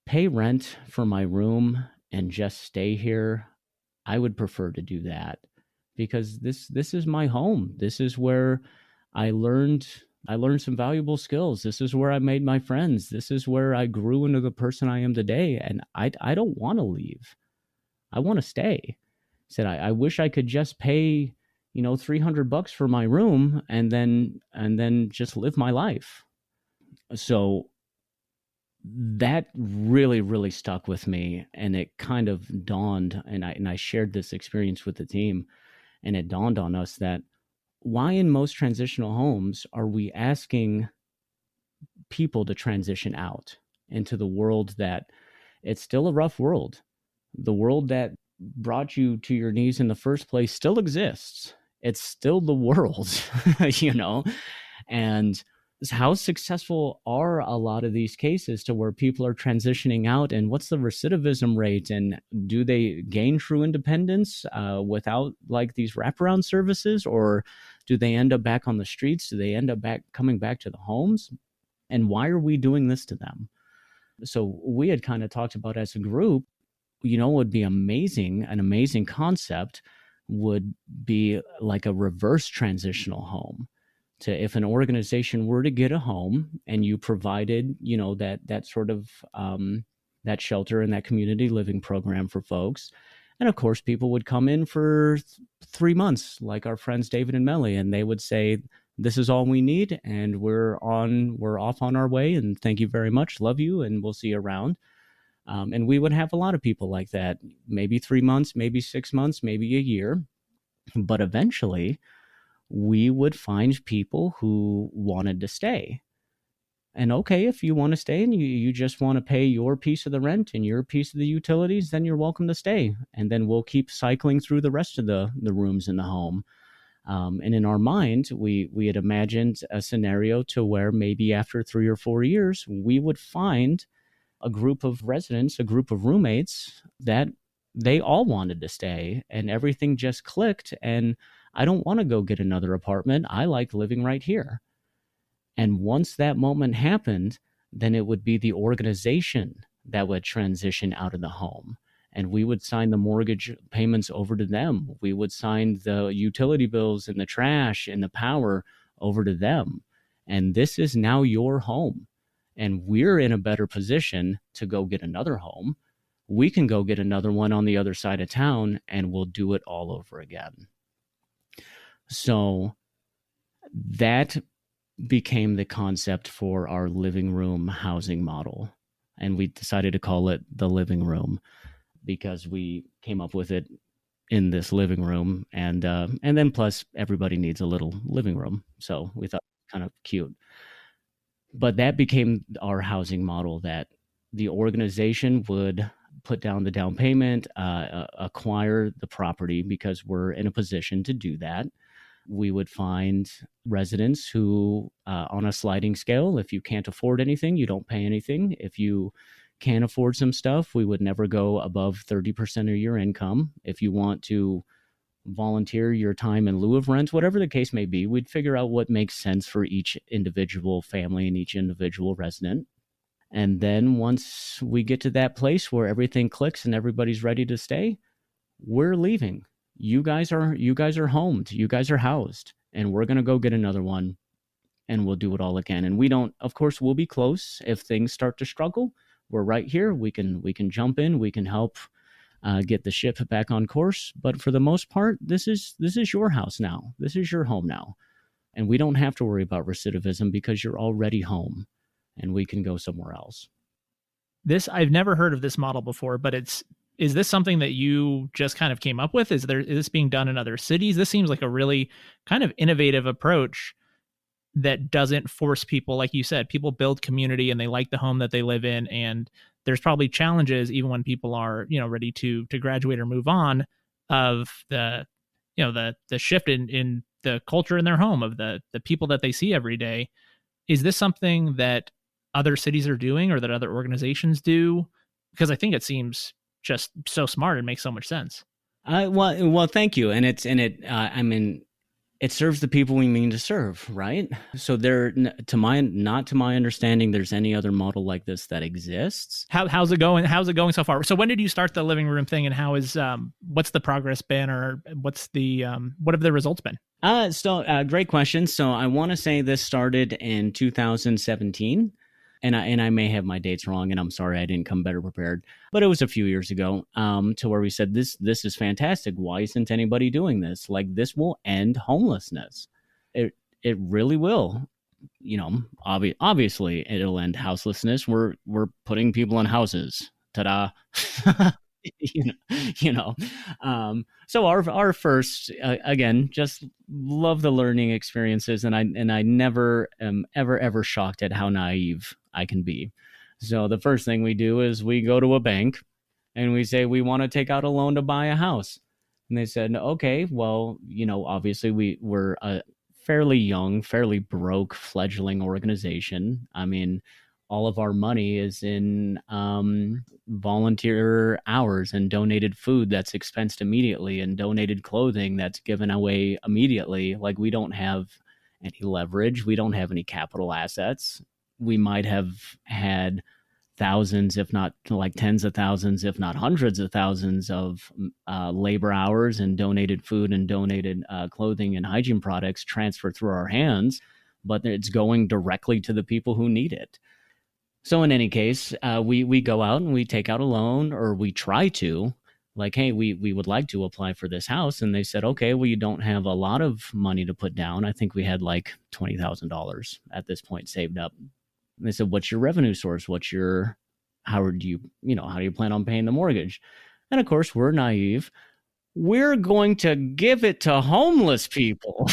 [SPEAKER 2] pay rent for my room and just stay here, I would prefer to do that, because this is my home. This is where I learned some valuable skills. This is where I made my friends. This is where I grew into the person I am today. And I don't want to leave. I want to stay. He said, I wish I could just pay, $300 for my room and then just live my life. So that really, really stuck with me, and it kind of dawned, and I shared this experience with the team, and it dawned on us that why in most transitional homes are we asking people to transition out into the world that it's still a rough world. The world that brought you to your knees in the first place still exists. It's still the world, and how successful are a lot of these cases to where people are transitioning out, and what's the recidivism rate, and do they gain true independence without like these wraparound services, or do they end up back on the streets? Do they end up coming back to the homes? And why are we doing this to them? So we had kind of talked about as a group, would be an amazing concept would be like a reverse transitional home. If an organization were to get a home and you provided, that sort of that shelter and that community living program for folks, and of course people would come in for 3 months, like our friends David and Melly, and they would say, "This is all we need, and we're off on our way, and thank you very much, love you, and we'll see you around." And we would have a lot of people like that, maybe 3 months, maybe 6 months, maybe a year, but eventually we would find people who wanted to stay. And okay, if you want to stay and you just want to pay your piece of the rent and your piece of the utilities, then you're welcome to stay. And then we'll keep cycling through the rest of the rooms in the home. And in our mind, we had imagined a scenario to where maybe after 3 or 4 years, we would find a group of residents, a group of roommates that they all wanted to stay, and everything just clicked. And I don't want to go get another apartment. I like living right here. And once that moment happened, then it would be the organization that would transition out of the home. And we would sign the mortgage payments over to them. We would sign the utility bills and the trash and the power over to them. And this is now your home. And we're in a better position to go get another home. We can go get another one on the other side of town, and we'll do it all over again. So that became the concept for our living room housing model. And we decided to call it the living room because we came up with it in this living room. And then plus everybody needs a little living room. So we thought it was kind of cute. But that became our housing model, that the organization would put down the down payment, acquire the property because we're in a position to do that. We would find residents who, on a sliding scale, if you can't afford anything, you don't pay anything. If you can afford some stuff, we would never go above 30% of your income. If you want to volunteer your time in lieu of rent, whatever the case may be, we'd figure out what makes sense for each individual family and each individual resident. And then once we get to that place where everything clicks and everybody's ready to stay, we're leaving. You guys are homed. You guys are housed, and we're going to go get another one, and we'll do it all again. And of course, we'll be close. If things start to struggle, we're right here. We can jump in. We can help get the ship back on course. But for the most part, this is your house now. This is your home now. And we don't have to worry about recidivism because you're already home, and we can go somewhere else.
[SPEAKER 1] I've never heard of this model before, but is this something that you just kind of came up with? Is this being done in other cities? This seems like a really kind of innovative approach. that doesn't force people, like you said, people build community and they like the home that they live in. And there's probably challenges even when people are, ready to graduate or move on, of the shift in the culture in their home, of the people that they see every day. Is this something that other cities are doing or that other organizations do? Because I think it seems just so smart and makes so much sense.
[SPEAKER 2] Well, thank you. And I mean, it serves the people we mean to serve, right? So not to my understanding, there's any other model like this that exists.
[SPEAKER 1] How's it going? How's it going so far? So when did you start the living room thing, and how is what's the progress been, or what have the results been?
[SPEAKER 2] Great question. So I want to say this started in 2017. And I may have my dates wrong, and I'm sorry I didn't come better prepared. But it was a few years ago, to where we said this is fantastic. Why isn't anybody doing this? Like, this will end homelessness. It really will. Obviously it'll end houselessness. We're putting people in houses. Ta-da. you know. So our first, again, just love the learning experiences, and I never am ever shocked at how naive I can be. So the first thing we do is we go to a bank and we say we want to take out a loan to buy a house, and they said, okay, well, obviously we're a fairly young, fairly broke, fledgling organization. I mean, all of our money is in volunteer hours and donated food that's expensed immediately and donated clothing that's given away immediately. Like, we don't have any leverage. We don't have any capital assets. We might have had thousands, if not like tens of thousands, if not hundreds of thousands of labor hours and donated food and donated clothing and hygiene products transferred through our hands, but it's going directly to the people who need it. So in any case, we go out and we take out a loan, or we try to, like, hey, we would like to apply for this house. And they said, okay, well, you don't have a lot of money to put down. I think we had like $20,000 at this point saved up. And they said, what's your revenue source? How do you plan on paying the mortgage? And of course, we're naive. We're going to give it to homeless people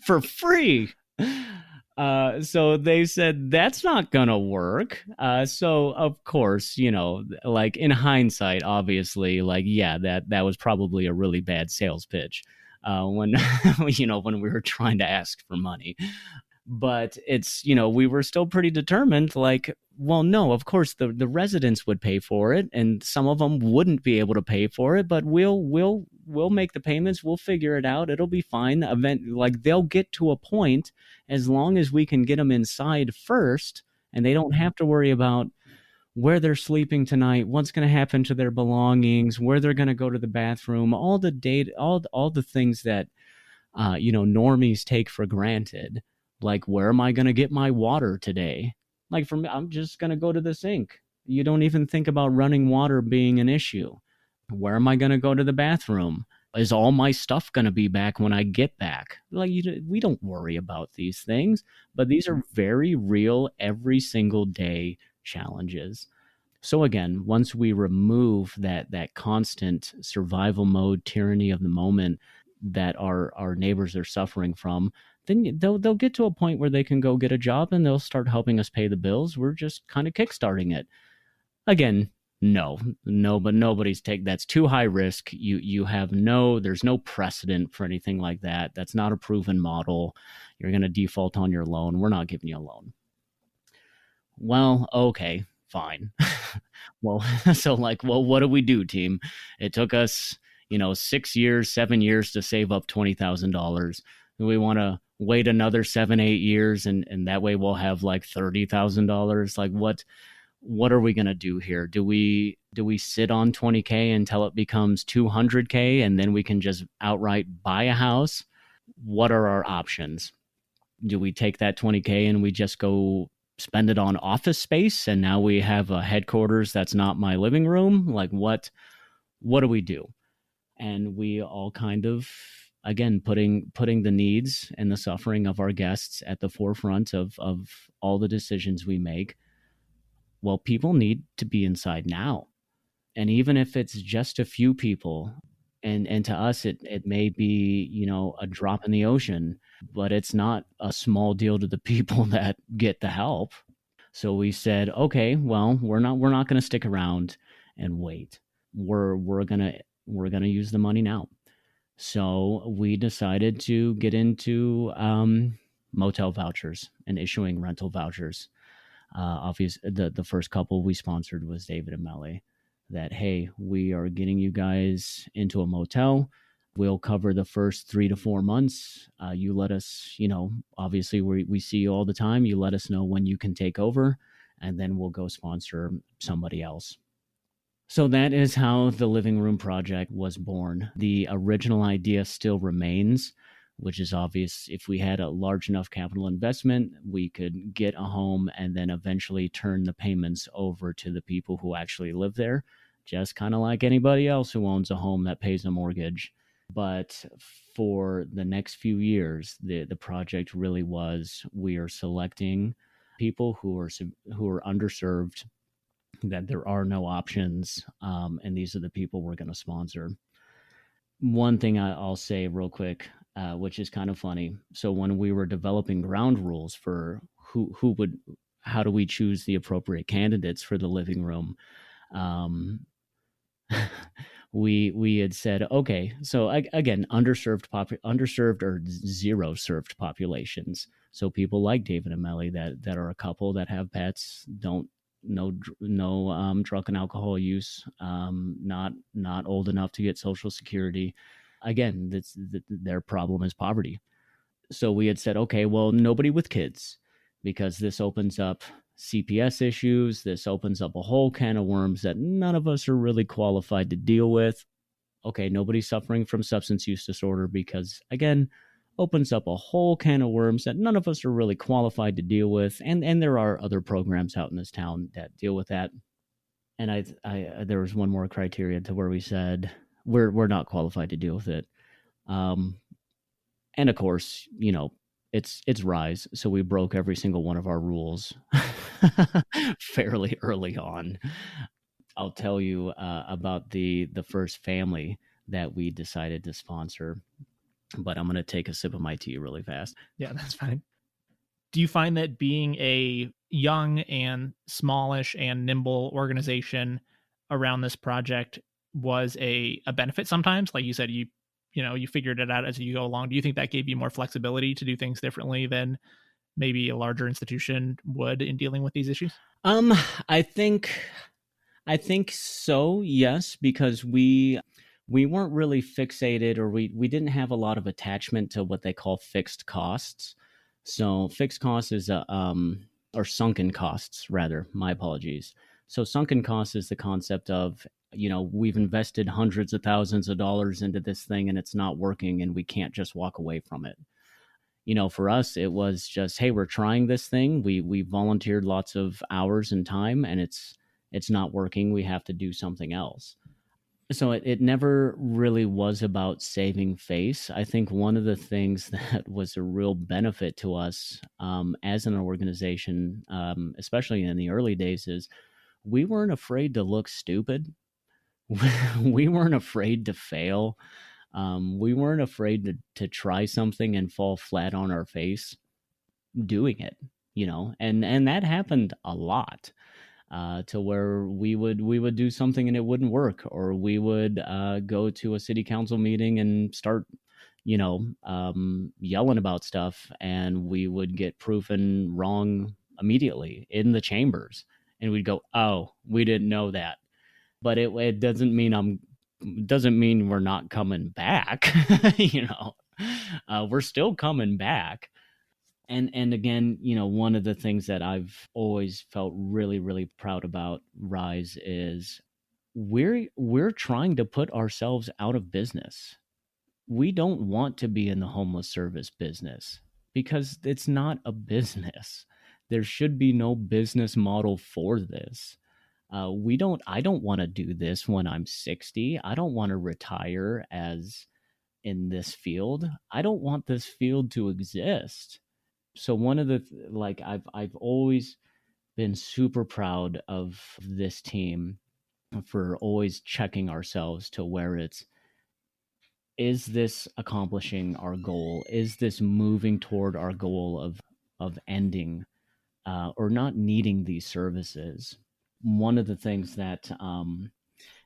[SPEAKER 2] for free. So they said, that's not going to work. So of course, like, in hindsight, obviously, like, yeah, that was probably a really bad sales pitch, when, when we were trying to ask for money. But it's, we were still pretty determined, like, well, no, of course the residents would pay for it, and some of them wouldn't be able to pay for it, but we'll make the payments. We'll figure it out. It'll be fine. Like, they'll get to a point, as long as we can get them inside first, and they don't have to worry about where they're sleeping tonight, what's going to happen to their belongings, where they're going to go to the bathroom, all the data, all the things that normies take for granted. Like, where am I going to get my water today? Like, for me, I'm just going to go to the sink. You don't even think about running water being an issue. Where am I going to go to the bathroom? Is all my stuff going to be back when I get back? Like, we don't worry about these things, but these are very real, every single day challenges. So again, once we remove that constant survival mode tyranny of the moment that our neighbors are suffering from, then they'll get to a point where they can go get a job and they'll start helping us pay the bills. We're just kind of kickstarting it. Again, but nobody's that's too high risk. There's no precedent for anything like that. That's not a proven model. You're going to default on your loan. We're not giving you a loan. Well, okay, fine. Well, so what do we do, team? It took us, 6 years, 7 years to save up $20,000. We want to wait another 7-8 years, and that way we'll have like $30,000. Like, what are we going to do here? Do we sit on $20K until it becomes $200K, and then we can just outright buy a house? What are our options? Do we take that $20K and we just go spend it on office space, and now we have a headquarters that's not my living room? Like, what do we do? And we all kind of, again, putting the needs and the suffering of our guests at the forefront of all the decisions we make. Well, people need to be inside now. And even if it's just a few people, And to us, it may be, a drop in the ocean, but it's not a small deal to the people that get the help. So we said, okay, well, we're not going to stick around and wait. We're gonna use the money now. So we decided to get into motel vouchers and issuing rental vouchers. The first couple we sponsored was David and Melly. That, hey, we are getting you guys into a motel. We'll cover the first 3 to 4 months. You let us, obviously we see you all the time. You let us know when you can take over, and then we'll go sponsor somebody else. So that is how the Living Room Project was born. The original idea still remains, which is obvious. If we had a large enough capital investment, we could get a home and then eventually turn the payments over to the people who actually live there, just kind of like anybody else who owns a home that pays a mortgage. But for the next few years, the project really was, we are selecting people who are underserved, that there are no options, and these are the people we're going to sponsor. One thing I'll say real quick, which is kind of funny. So when we were developing ground rules for how do we choose the appropriate candidates for the living room, we had said, okay, so again, underserved or zero served populations. So people like David and Melly that are a couple that have pets, don't no drug and alcohol use, not old enough to get Social Security. Again, their problem is poverty. So we had said, okay, well, nobody with kids, because this opens up CPS issues. This opens up a whole can of worms that none of us are really qualified to deal with. Okay, nobody suffering from substance use disorder, because again, opens up a whole can of worms that none of us are really qualified to deal with. And there are other programs out in this town that deal with that. And I there was one more criteria to where we said we're not qualified to deal with it. And of course, it's Rise, so we broke every single one of our rules fairly early on. I'll tell you about the first family that we decided to sponsor, but I'm going to take a sip of my tea really fast.
[SPEAKER 1] Yeah, that's fine. Do you find that being a young and smallish and nimble organization around this project was a benefit sometimes? Like you said, you figured it out as you go along. Do you think that gave you more flexibility to do things differently than maybe a larger institution would in dealing with these issues?
[SPEAKER 2] I think so, yes, because we weren't really fixated, or we didn't have a lot of attachment to what they call fixed costs. So fixed costs is or sunken costs rather. My apologies. So sunken costs is the concept of, we've invested hundreds of thousands of dollars into this thing and it's not working and we can't just walk away from it. For us, it was just, hey, we're trying this thing. We volunteered lots of hours and time, and it's not working. We have to do something else. So it never really was about saving face. I think one of the things that was a real benefit to us as an organization, especially in the early days, is we weren't afraid to look stupid. We weren't afraid to fail. We weren't afraid to try something and fall flat on our face doing it, and that happened a lot. To where we would do something and it wouldn't work, or we would go to a city council meeting and start, yelling about stuff, and we would get proven wrong immediately in the chambers, and we'd go, "Oh, we didn't know that," but it doesn't mean we're not coming back. We're still coming back. And again, one of the things that I've always felt really, really proud about Rise is we're trying to put ourselves out of business. We don't want to be in the homeless service business because it's not a business. There should be no business model for this. I don't want to do this when I'm 60. I don't want to retire as in this field. I don't want this field to exist. So one of the I've always been super proud of this team for always checking ourselves to where it's, is this accomplishing our goal? Is this moving toward our goal of ending or not needing these services? One of the things that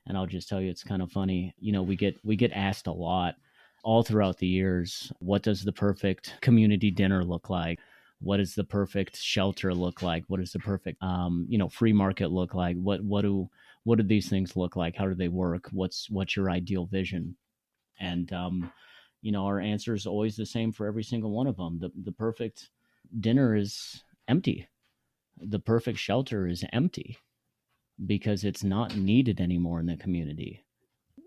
[SPEAKER 2] and I'll just tell you, it's kind of funny. We get asked a lot all throughout the years, what does the perfect community dinner look like? What does the perfect shelter look like? What does the perfect free market look like? What do these things look like? How do they work? What's your ideal vision? And our answer is always the same for every single one of them. The perfect dinner is empty. The perfect shelter is empty because it's not needed anymore in the community.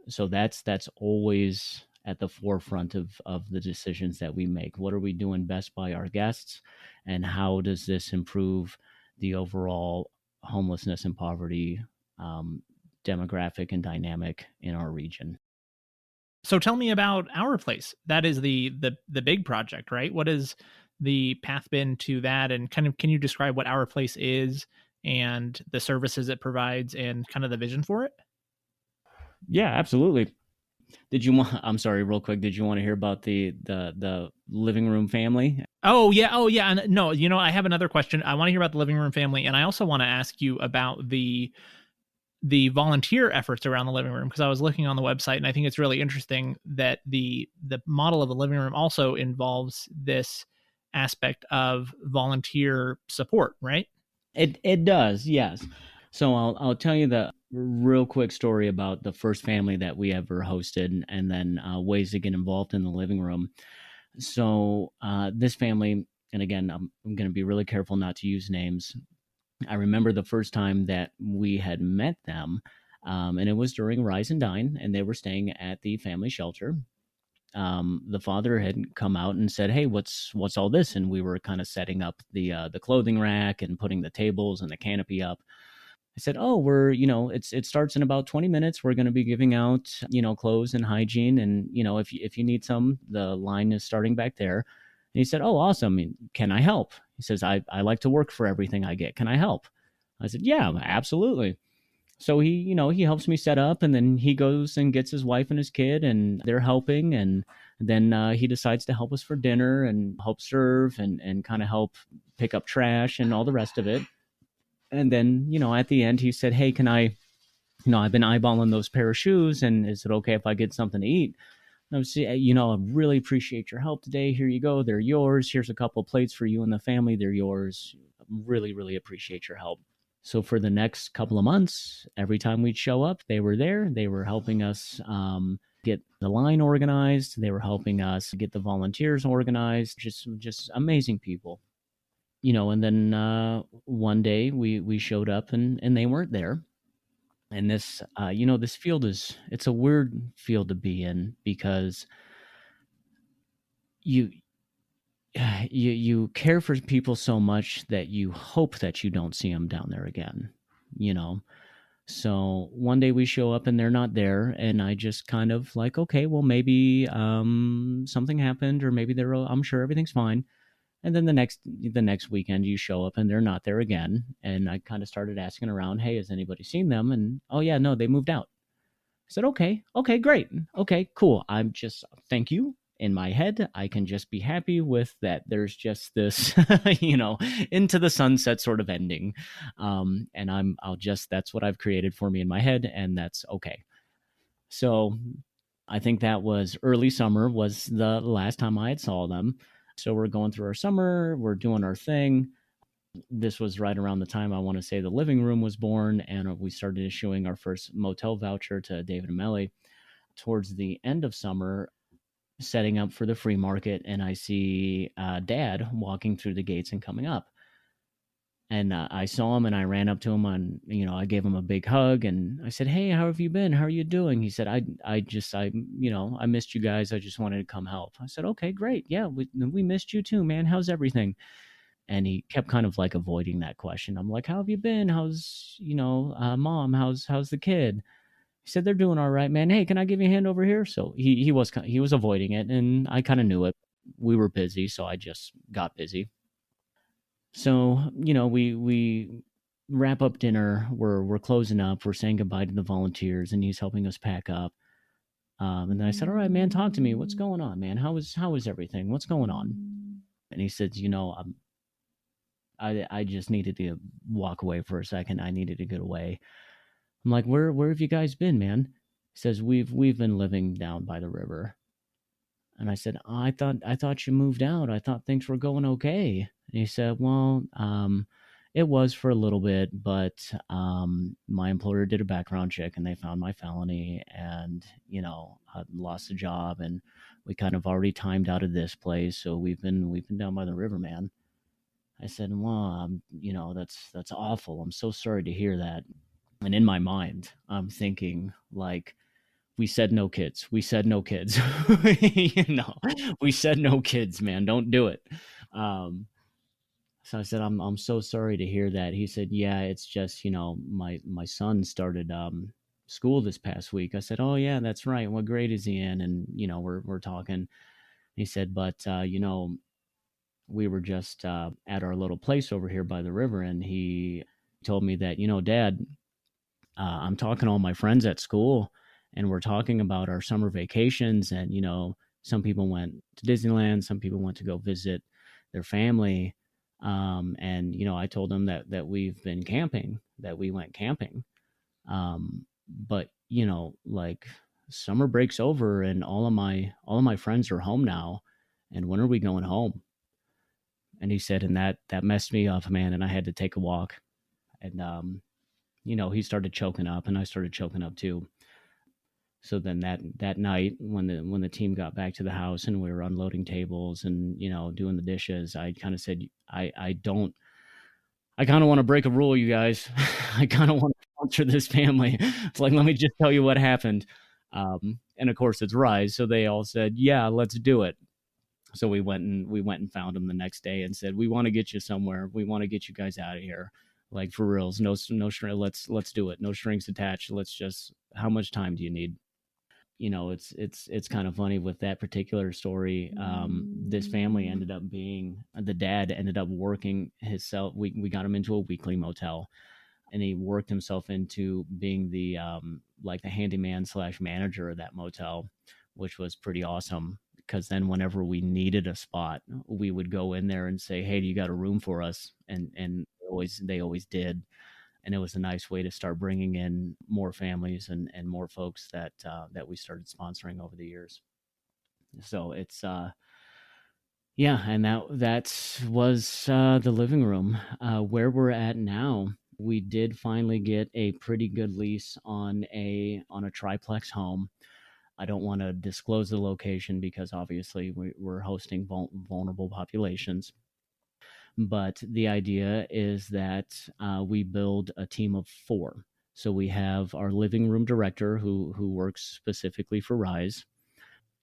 [SPEAKER 2] So that's always at the forefront of the decisions that we make. What are we doing best by our guests, and how does this improve the overall homelessness and poverty demographic and dynamic in our region?
[SPEAKER 1] So tell me about Our Place. That is the big project, right? What has the path been to that, and kind of can you describe what Our Place is and the services it provides and kind of the vision for it?
[SPEAKER 2] Yeah, absolutely. Did you want? I'm sorry, real quick. Did you want to hear about the living room family?
[SPEAKER 1] Oh yeah, oh yeah. And no, I have another question. I want to hear about the living room family, and I also want to ask you about the volunteer efforts around the living room, because I was looking on the website and I think it's really interesting that the model of the living room also involves this aspect of volunteer support, right?
[SPEAKER 2] It does, yes. So I'll tell you the real quick story about the first family that we ever hosted, and then ways to get involved in the living room. So this family, and again, I'm going to be really careful not to use names. I remember the first time that we had met them, and it was during Rise and Dine, and they were staying at the family shelter. The father had come out and said, "Hey, what's all this?" And we were kind of setting up the clothing rack and putting the tables and the canopy up. I said, "Oh, it starts in about 20 minutes. We're going to be giving out, clothes and hygiene, and if you need some, the line is starting back there." And he said, "Oh, awesome. Can I help?" He says, "I like to work for everything I get. Can I help?" I said, "Yeah, absolutely." So he helps me set up, and then he goes and gets his wife and his kid, and they're helping, and then he decides to help us for dinner and help serve and kind of help pick up trash and all the rest of it. And then at the end he said, "Hey, can I've been eyeballing those pair of shoes, and is it okay if I get something to eat?" And I was, I really appreciate your help today. Here you go. They're yours. Here's a couple of plates for you and the family. They're yours. Really, really appreciate your help. So for the next couple of months, every time we'd show up, they were there. They were helping us get the line organized. They were helping us get the volunteers organized. Just amazing people. And then one day we showed up and they weren't there. And this, this field it's a weird field to be in, because you you care for people so much that you hope that you don't see them down there again, you know. So one day we show up and they're not there, and I just kind of like, okay, well maybe something happened, or maybe I'm sure everything's fine. And then the next weekend you show up and they're not there again, and I kind of started asking around, hey, has anybody seen them? And oh yeah, no, they moved out. I said, okay, great. Okay, cool. I'm just, thank you. In my head, I can just be happy with that. There's just this, into the sunset sort of ending. And that's what I've created for me in my head, and that's okay. So I think that was early summer was the last time I had saw them. So we're going through our summer, we're doing our thing. This was right around the time I want to say the living room was born, and we started issuing our first motel voucher to David and Melly. Towards the end of summer, setting up for the free market, and I see Dad walking through the gates and coming up. And I saw him, and I ran up to him, and I gave him a big hug, and I said, "Hey, how have you been? How are you doing?" He said, I missed you guys. I just wanted to come help." I said, "Okay, great. Yeah, we missed you too, man. How's everything?" And he kept kind of like avoiding that question. I'm like, "How have you been? How's mom? How's the kid?" He said, "They're doing all right, man. Hey, can I give you a hand over here?" So he was avoiding it, and I kind of knew it. We were busy, so I just got busy. So we wrap up dinner. We're closing up. We're saying goodbye to the volunteers, and he's helping us pack up. And then I said, all right, man, talk to me. What's going on, man? How is everything? What's going on? And he said, I just needed to walk away for a second. I needed to get away. I'm like, where have you guys been, man? He says, we've been living down by the river. And I said, oh, I thought you moved out. I thought things were going okay. And he said, well, it was for a little bit, but my employer did a background check and they found my felony, and I lost the job, and we kind of already timed out of this place, so we've been down by the river, man. I said, well, that's awful. I'm so sorry to hear that. And in my mind, I'm thinking like, we said no kids. We said no kids. We said no kids, man. Don't do it. Um, so I said, I'm so sorry to hear that. He said, yeah, it's just, my son started school this past week. I said, oh yeah, that's right. What grade is he in? And we're talking. He said, but we were just at our little place over here by the river, and he told me that, Dad, I'm talking to all my friends at school, and we're talking about our summer vacations. And, some people went to Disneyland, some people went to go visit their family. And, I told them that we've been camping, that we went camping. But, like, summer breaks over and all of my friends are home now. And when are we going home? And he said, and that messed me up, man. And I had to take a walk. And, he started choking up, and I started choking up too. So then that night, when the team got back to the house and we were unloading tables and doing the dishes, I kind of said, I kind of want to break a rule, you guys. I kind of want to sponsor this family. It's like, let me just tell you what happened. And of course, it's Rise, so they all said, yeah, let's do it. So we went and found them the next day and said, we want to get you somewhere. We want to get you guys out of here. Like, for reals, no string. Let's do it. No strings attached. Let's just. How much time do you need? It's kind of funny with that particular story. This family ended up being, the dad ended up working himself. We got him into a weekly motel, and he worked himself into being the like the handyman slash manager of that motel, which was pretty awesome. Because then whenever we needed a spot, we would go in there and say, "Hey, do you got a room for us?" And they always did. And it was a nice way to start bringing in more families and more folks that we started sponsoring over the years. So it's yeah, and that was the living room. Where we're at now, we did finally get a pretty good lease on a triplex home. I don't want to disclose the location because obviously we're hosting vulnerable populations. But the idea is that we build a team of 4. So we have our living room director who works specifically for Rise.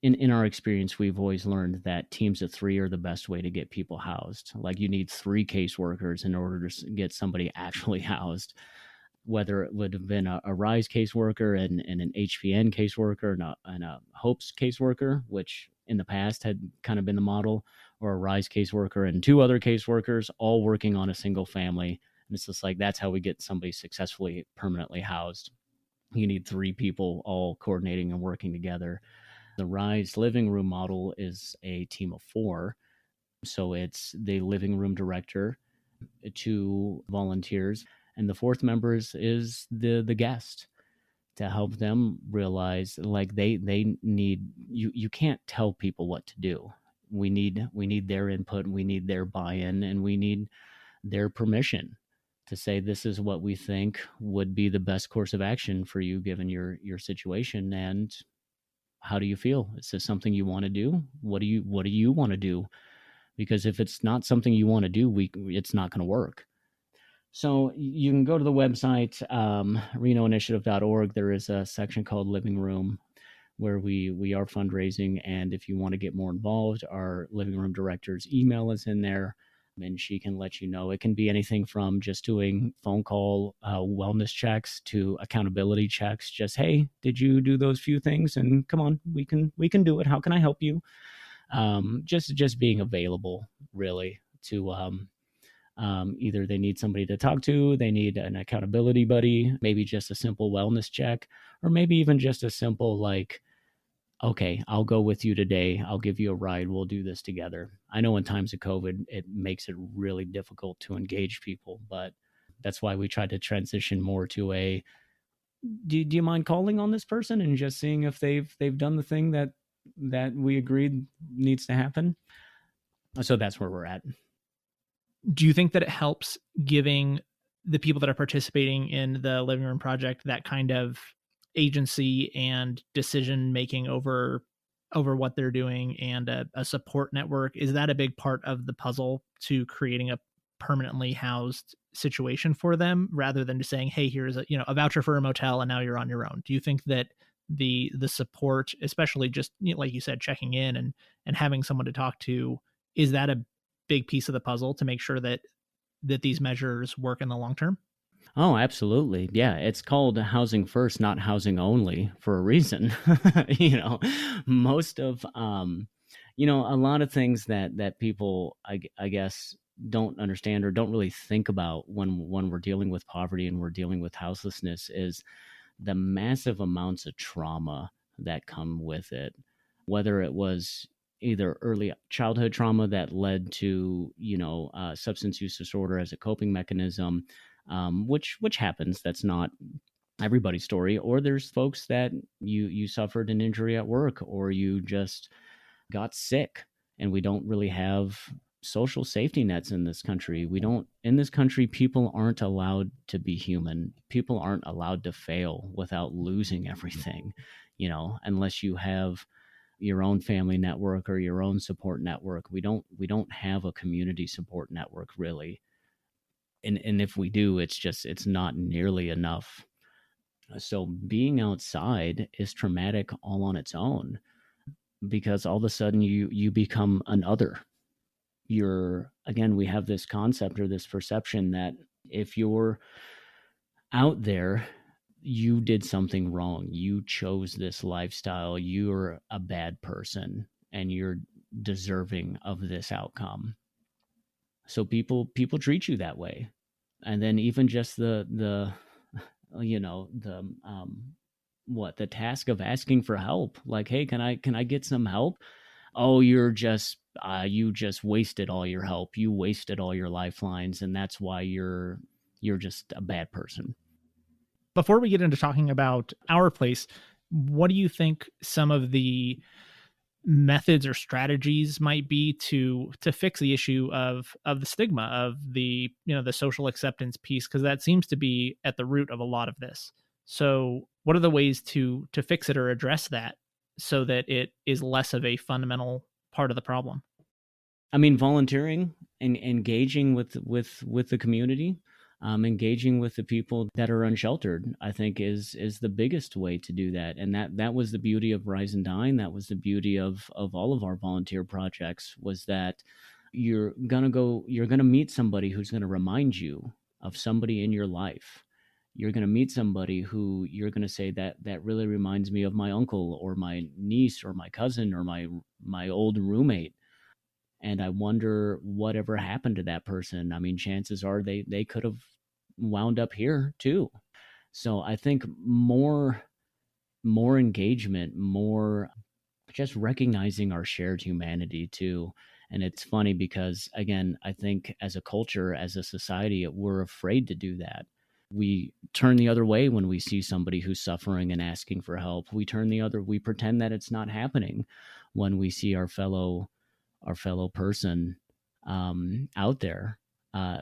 [SPEAKER 2] In our experience, we've always learned that teams of 3 are the best way to get people housed. Like, you need 3 caseworkers in order to get somebody actually housed, whether it would have been a Rise caseworker and an HPN caseworker and a Hopes caseworker, which in the past had kind of been the model, or a Rise caseworker and 2 other caseworkers all working on a single family. And it's just like, that's how we get somebody successfully permanently housed. You need 3 people all coordinating and working together. The Rise living room model is a team of 4. So it's the living room director, 2 volunteers, and the 4th member is the guest, to help them realize, like, they need you can't tell people what to do. We need their input, we need their buy-in, and we need their permission to say, this is what we think would be the best course of action for you given your situation. And how do you feel? Is this something you want to do? What do you want to do? Because if it's not something you want to do, it's not going to work. So you can go to the website, renoinitiative.org. There is a section called Living Room where we are fundraising. And if you want to get more involved, our living room director's email is in there, and she can let you know. It can be anything from just doing phone call wellness checks to accountability checks. Just, hey, did you do those few things? And come on, we can do it. How can I help you? Just being available, really, to either they need somebody to talk to, they need an accountability buddy, maybe just a simple wellness check, or maybe even just a simple, like, okay, I'll go with you today. I'll give you a ride. We'll do this together. I know in times of COVID, it makes it really difficult to engage people, but that's why we tried to transition more to a do you mind calling on this person and just seeing if they've done the thing that we agreed needs to happen. So that's where we're at.
[SPEAKER 1] Do you think that it helps giving the people that are participating in the living room project that kind of agency and decision making over what they're doing, and a support network? Is that a big part of the puzzle to creating a permanently housed situation for them, rather than just saying, hey, here's a voucher for a motel and now you're on your own? Do you think that the support, especially just, like you said, checking in and having someone to talk to, is that a big piece of the puzzle to make sure that these measures work in the long term?
[SPEAKER 2] Oh, absolutely. Yeah, it's called housing first, not housing only for a reason. you know, most of a lot of things that people I guess don't understand or don't really think about when we're dealing with poverty and we're dealing with houselessness is the massive amounts of trauma that come with it, whether it was either early childhood trauma that led to substance use disorder as a coping mechanism, which happens. That's not everybody's story. Or there's folks that you suffered an injury at work, or you just got sick, and we don't really have social safety nets in this country. We don't in this country. People aren't allowed to be human. People aren't allowed to fail without losing everything, unless you have your own family network or your own support network. We don't have a community support network really. And if we do, it's not nearly enough. So being outside is traumatic all on its own, because all of a sudden you become an other. We have this concept or this perception that if you're out there, you did something wrong. You chose this lifestyle. You're a bad person and you're deserving of this outcome. So people treat you that way. And then even just the the task of asking for help, like, hey, can I get some help? Oh, you just wasted all your help. You wasted all your lifelines, and that's why you're just a bad person.
[SPEAKER 1] Before we get into talking about our place, what do you think some of the methods or strategies might be to fix the issue of the stigma of the social acceptance piece, because that seems to be at the root of a lot of this? So what are the ways to fix it or address that so that it is less of a fundamental part of the problem?
[SPEAKER 2] I mean, volunteering and engaging with the community, engaging with the people that are unsheltered, I think is the biggest way to do that. And that was the beauty of Rise and Dine. That was the beauty of all of our volunteer projects, was that you're gonna meet somebody who's gonna remind you of somebody in your life. You're gonna meet somebody who you're gonna say that really reminds me of my uncle or my niece or my cousin or my old roommate. And I wonder whatever happened to that person. I mean, chances are they could have wound up here too. So I think more engagement, more just recognizing our shared humanity too. And it's funny because, again, I think as a culture, as a society, we're afraid to do that. We turn the other way when we see somebody who's suffering and asking for help. We pretend that it's not happening when we see our fellow person out there.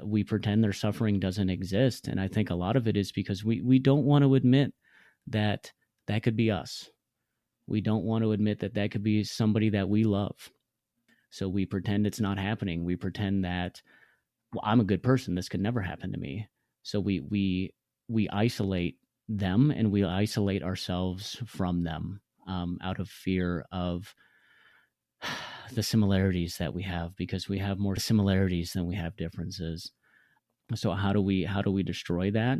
[SPEAKER 2] We pretend their suffering doesn't exist. And I think a lot of it is because we don't want to admit that could be us. We don't want to admit that could be somebody that we love. So we pretend it's not happening. We pretend that, well, I'm a good person. This could never happen to me. So we isolate them and we isolate ourselves from them, out of fear of the similarities that we have, because we have more similarities than we have differences. So how do we destroy that?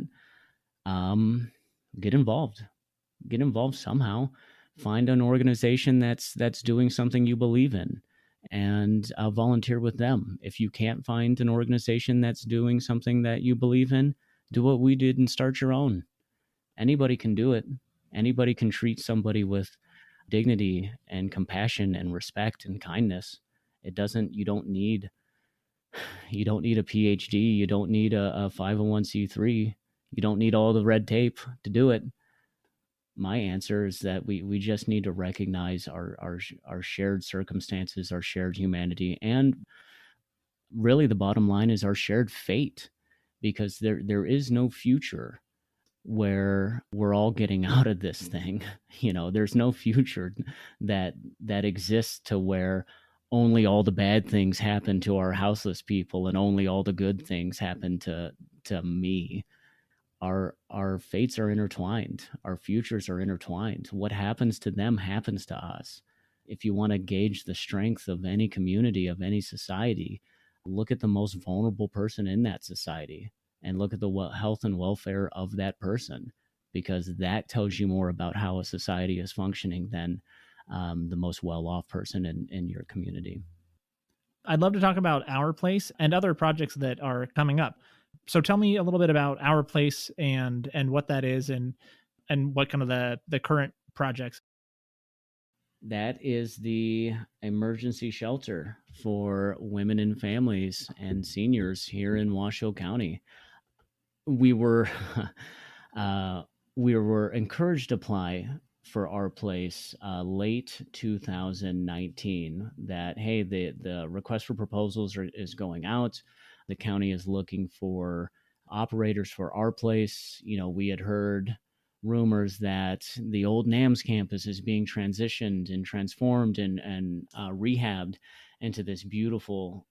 [SPEAKER 2] Get involved somehow. Find an organization that's doing something you believe in, and volunteer with them. If you can't find an organization that's doing something that you believe in, do what we did and start your own. Anybody can do it. Anybody can treat somebody with dignity and compassion and respect and kindness. You don't need a PhD, you don't need a 501c3, you don't need all the red tape to do it. My answer is that we just need to recognize our shared circumstances, our shared humanity, and really the bottom line is our shared fate, because there is no future where we're all getting out of this thing. There's no future that exists to where only all the bad things happen to our houseless people and only all the good things happen to me. Our fates are intertwined. Our futures are intertwined. What happens to them happens to us. If you want to gauge the strength of any community, of any society, look at the most vulnerable person in that society and look at the health and welfare of that person, because that tells you more about how a society is functioning than the most well-off person in your community.
[SPEAKER 1] I'd love to talk about Our Place and other projects that are coming up. So tell me a little bit about Our Place and what that is and what kind of the current projects.
[SPEAKER 2] That is the emergency shelter for women and families and seniors here in Washoe County. We were encouraged to apply for Our Place late 2019. That, hey, the request for proposals is going out. The county is looking for operators for Our Place. We had heard rumors that the old NAMS campus is being transitioned and transformed and rehabbed into this beautiful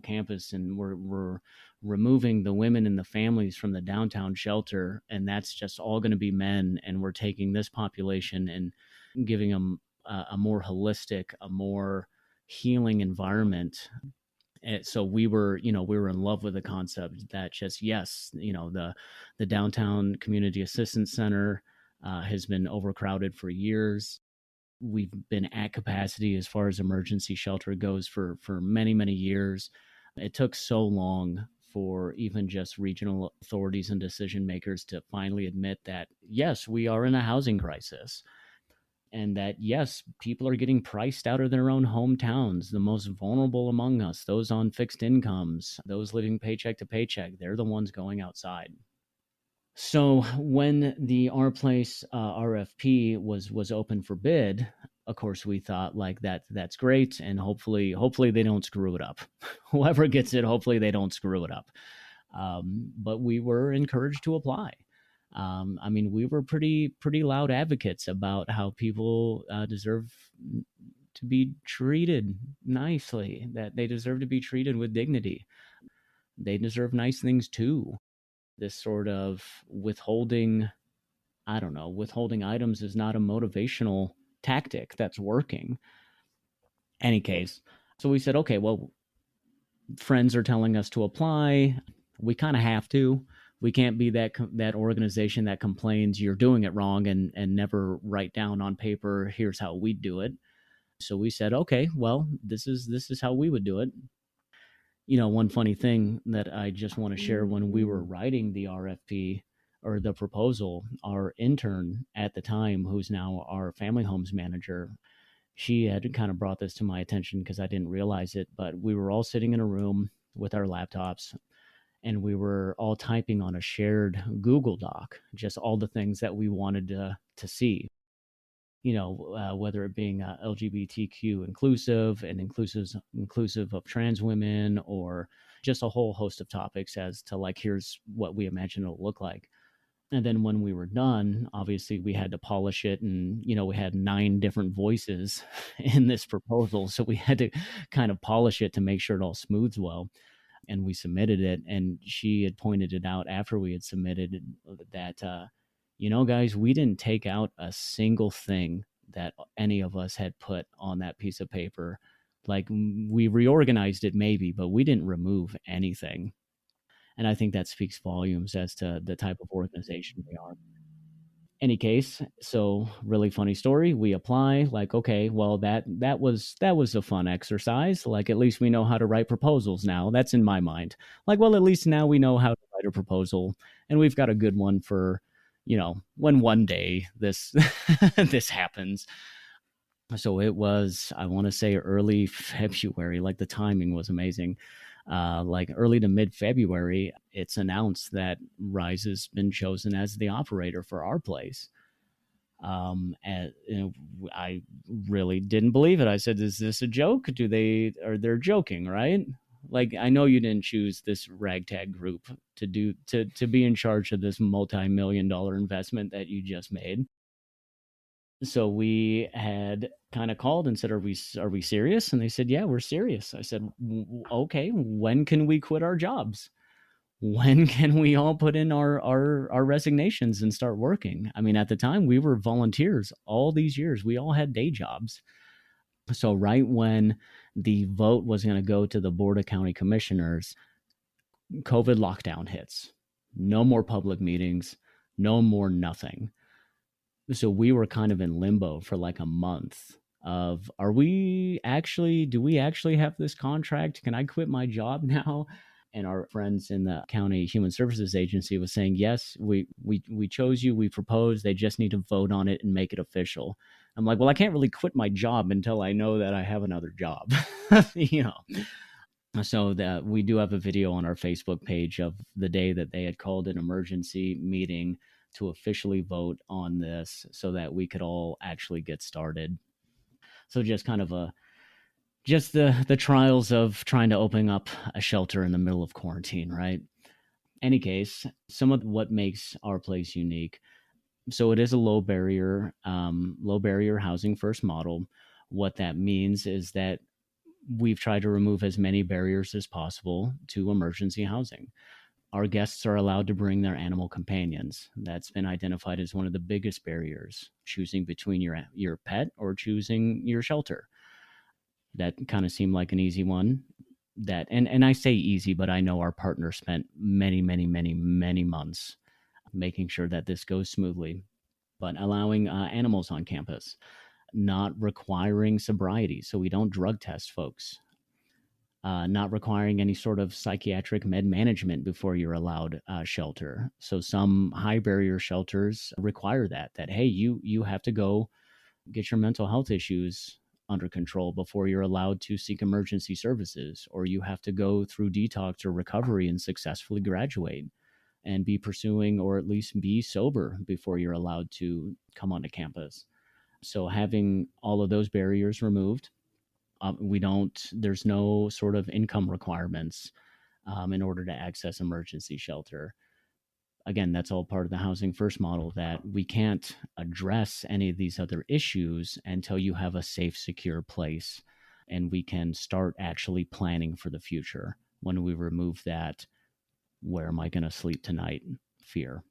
[SPEAKER 2] campus, and we're removing the women and the families from the downtown shelter, and that's just all going to be men, and we're taking this population and giving them a more holistic, a more healing environment. So we were in love with the concept that just, yes, the downtown community assistance center has been overcrowded for years. We've been at capacity as far as emergency shelter goes for many, many years. It took so long for even just regional authorities and decision makers to finally admit that, yes, we are in a housing crisis. And that, yes, people are getting priced out of their own hometowns. The most vulnerable among us, those on fixed incomes, those living paycheck to paycheck, they're the ones going outside. So when the Our Place RFP was open for bid, of course, we thought like that's great, and hopefully they don't screw it up. Whoever gets it, hopefully they don't screw it up. But we were encouraged to apply. We were pretty loud advocates about how people deserve to be treated nicely, that they deserve to be treated with dignity. They deserve nice things too. This sort of withholding items is not a motivational tactic that's working. Any case, so we said, okay, well, friends are telling us to apply. We kind of have to. We can't be that organization that complains you're doing it wrong and never write down on paper, here's how we do it. So we said, okay, well, this is how we would do it. One funny thing that I just want to share, when we were writing the RFP or the proposal, our intern at the time, who's now our family homes manager, she had kind of brought this to my attention because I didn't realize it, but we were all sitting in a room with our laptops, and we were all typing on a shared Google Doc, just all the things that we wanted to see. Whether it being LGBTQ inclusive and inclusive of trans women, or just a whole host of topics as to like, here's what we imagine it'll look like. And then when we were done, obviously we had to polish it, and we had 9 different voices in this proposal, so we had to kind of polish it to make sure it all smooths well. And we submitted it, and she had pointed it out after we had submitted that guys, we didn't take out a single thing that any of us had put on that piece of paper. Like, we reorganized it maybe, but we didn't remove anything. And I think that speaks volumes as to the type of organization we are. Any case, so really funny story. We apply, like, okay, well, that was a fun exercise. Like, at least we know how to write proposals now. That's in my mind. Like, well, at least now we know how to write a proposal, and we've got a good one for, when one day this this happens. So it was, I want to say early February, like the timing was amazing. Like early to mid February, it's announced that Rise has been chosen as the operator for our place. And I really didn't believe it. I said, "Is this a joke? They're joking, right? Like, I know you didn't choose this ragtag group to be in charge of this multi-million-dollar investment that you just made." So we had kind of called and said, "Are we serious?" And they said, "Yeah, we're serious." I said, "Okay, when can we quit our jobs? When can we all put in our resignations and start working?" I mean, at the time we were volunteers all these years. We all had day jobs. So right when the vote was going to go to the Board of County Commissioners, COVID lockdown hits. No more public meetings, no more nothing. So we were kind of in limbo for like a month of, do we actually have this contract? Can I quit my job now? And our friends in the county human services agency was saying, yes, we chose you, we proposed, they just need to vote on it and make it official. I'm like, well, I can't really quit my job until I know that I have another job. you know so that we do have a video on our Facebook page of the day that they had called an emergency meeting to officially vote on this so that we could all actually get started. So just kind of the trials of trying to open up a shelter in the middle of quarantine, right? Any case, some of what makes our place unique. So it is a low barrier housing first model. What that means is that we've tried to remove as many barriers as possible to emergency housing. Our guests are allowed to bring their animal companions. That's been identified as one of the biggest barriers, choosing between your pet or choosing your shelter. That kind of seemed like an easy one. And I say easy, but I know our partner spent many, many, many, many months making sure that this goes smoothly. But allowing animals on campus, not requiring sobriety, so we don't drug test folks, not requiring any sort of psychiatric med management before you're allowed shelter. So some high barrier shelters require that hey, you have to go get your mental health issues under control before you're allowed to seek emergency services, or you have to go through detox or recovery and successfully graduate and be pursuing or at least be sober before you're allowed to come onto campus. So having all of those barriers removed, there's no sort of income requirements in order to access emergency shelter. Again, that's all part of the housing first model, that we can't address any of these other issues until you have a safe, secure place and we can start actually planning for the future. When we remove that, where am I going to sleep tonight fear.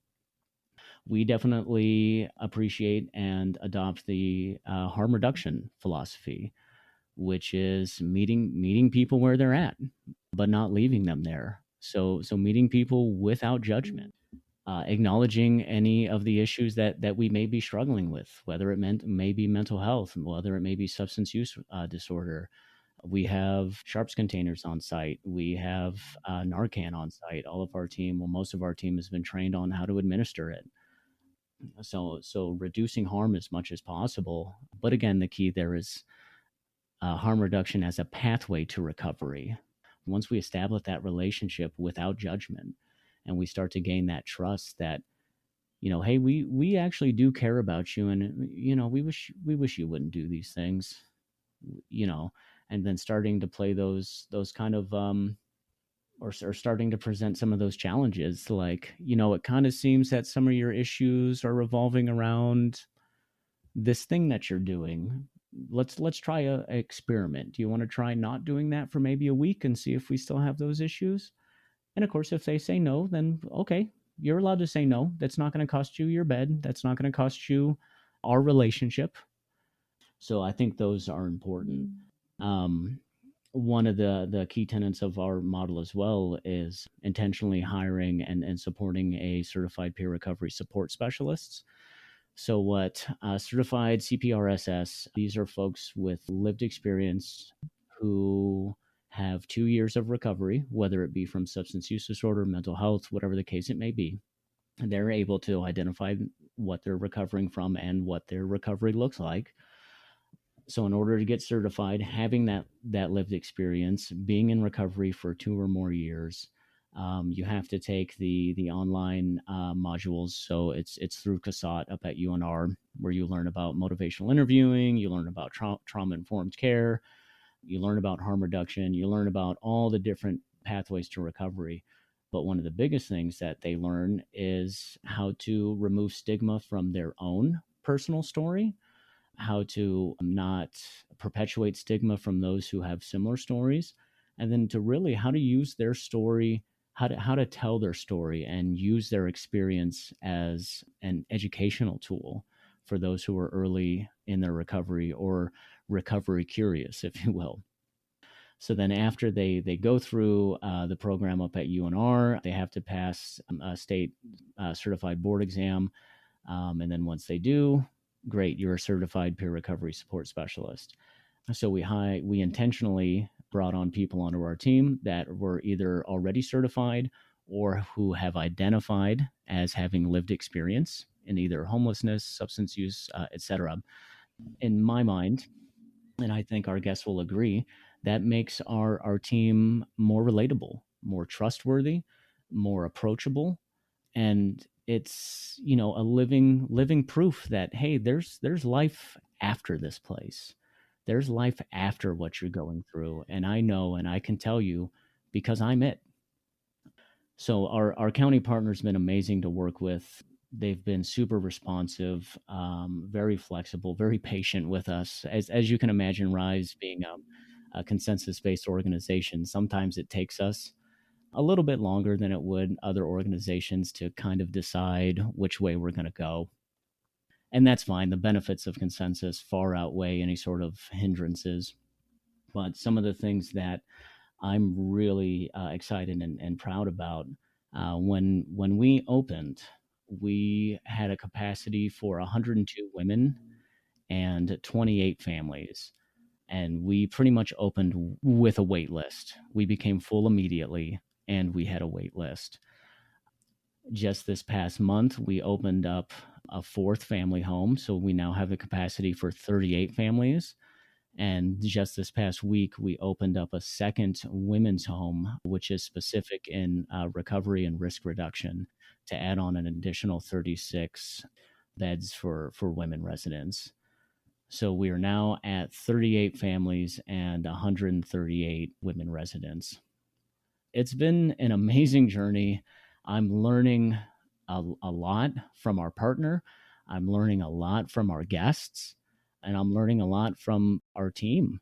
[SPEAKER 2] We definitely appreciate and adopt the harm reduction philosophy, which is meeting people where they're at, but not leaving them there. So meeting people without judgment, acknowledging any of the issues that we may be struggling with, whether may be mental health, whether it may be substance use disorder. We have sharps containers on site. We have Narcan on site. All of our team, well, most of our team has been trained on how to administer it. So reducing harm as much as possible. But again, the key there is harm reduction as a pathway to recovery. Once we establish that relationship without judgment, and we start to gain that trust that, hey, we actually do care about you, and we wish you wouldn't do these things, and then starting to play those kind of or starting to present some of those challenges, like, it kind of seems that some of your issues are revolving around this thing that you're doing. Let's try a experiment. Do you want to try not doing that for maybe a week and see if we still have those issues? And of course, if they say no, then okay, you're allowed to say no. That's not going to cost you your bed. That's not going to cost you our relationship. So I think those are important. One of the key tenets of our model as well is intentionally hiring and supporting a certified peer recovery support specialists. So what certified CPRSS, these are folks with lived experience who have 2 years of recovery, whether it be from substance use disorder, mental health, whatever the case it may be. And they're able to identify what they're recovering from and what their recovery looks like. So in order to get certified, having that lived experience, being in recovery for 2 or more years, you have to take the online modules. So it's through CASAT up at UNR, where you learn about motivational interviewing, you learn about trauma informed care, you learn about harm reduction, you learn about all the different pathways to recovery. But one of the biggest things that they learn is how to remove stigma from their own personal story, how to not perpetuate stigma from those who have similar stories, and then to really how to use their story, how to tell their story and use their experience as an educational tool for those who are early in their recovery or recovery curious, if you will. So then after they go through the program up at UNR, they have to pass a state certified board exam. And then once they do, great, you're a certified peer recovery support specialist. So we intentionally brought on people onto our team that were either already certified or who have identified as having lived experience in either homelessness, substance use, etc. In my mind, and I think our guests will agree, that makes our team more relatable, more trustworthy, more approachable, and it's a living proof that, hey, there's life after this place, there's life after what you're going through, and I know and I can tell you because I'm it. So our county partner's been amazing to work with. They've been super responsive, very flexible, very patient with us. As you can imagine, Rise being a consensus-based organization, sometimes it takes us a little bit longer than it would other organizations to kind of decide which way we're going to go. And that's fine. The benefits of consensus far outweigh any sort of hindrances. But some of the things that I'm really excited and proud about, when we opened, we had a capacity for 102 women and 28 families. And we pretty much opened with a wait list. We became full immediately, and we had a wait list. Just this past month, we opened up a fourth family home. So we now have the capacity for 38 families. And just this past week, we opened up a second women's home, which is specific in recovery and risk reduction, to add on an additional 36 beds for women residents. So we are now at 38 families and 138 women residents. It's been an amazing journey. I'm learning a lot from our partner. I'm learning a lot from our guests, and I'm learning a lot from our team,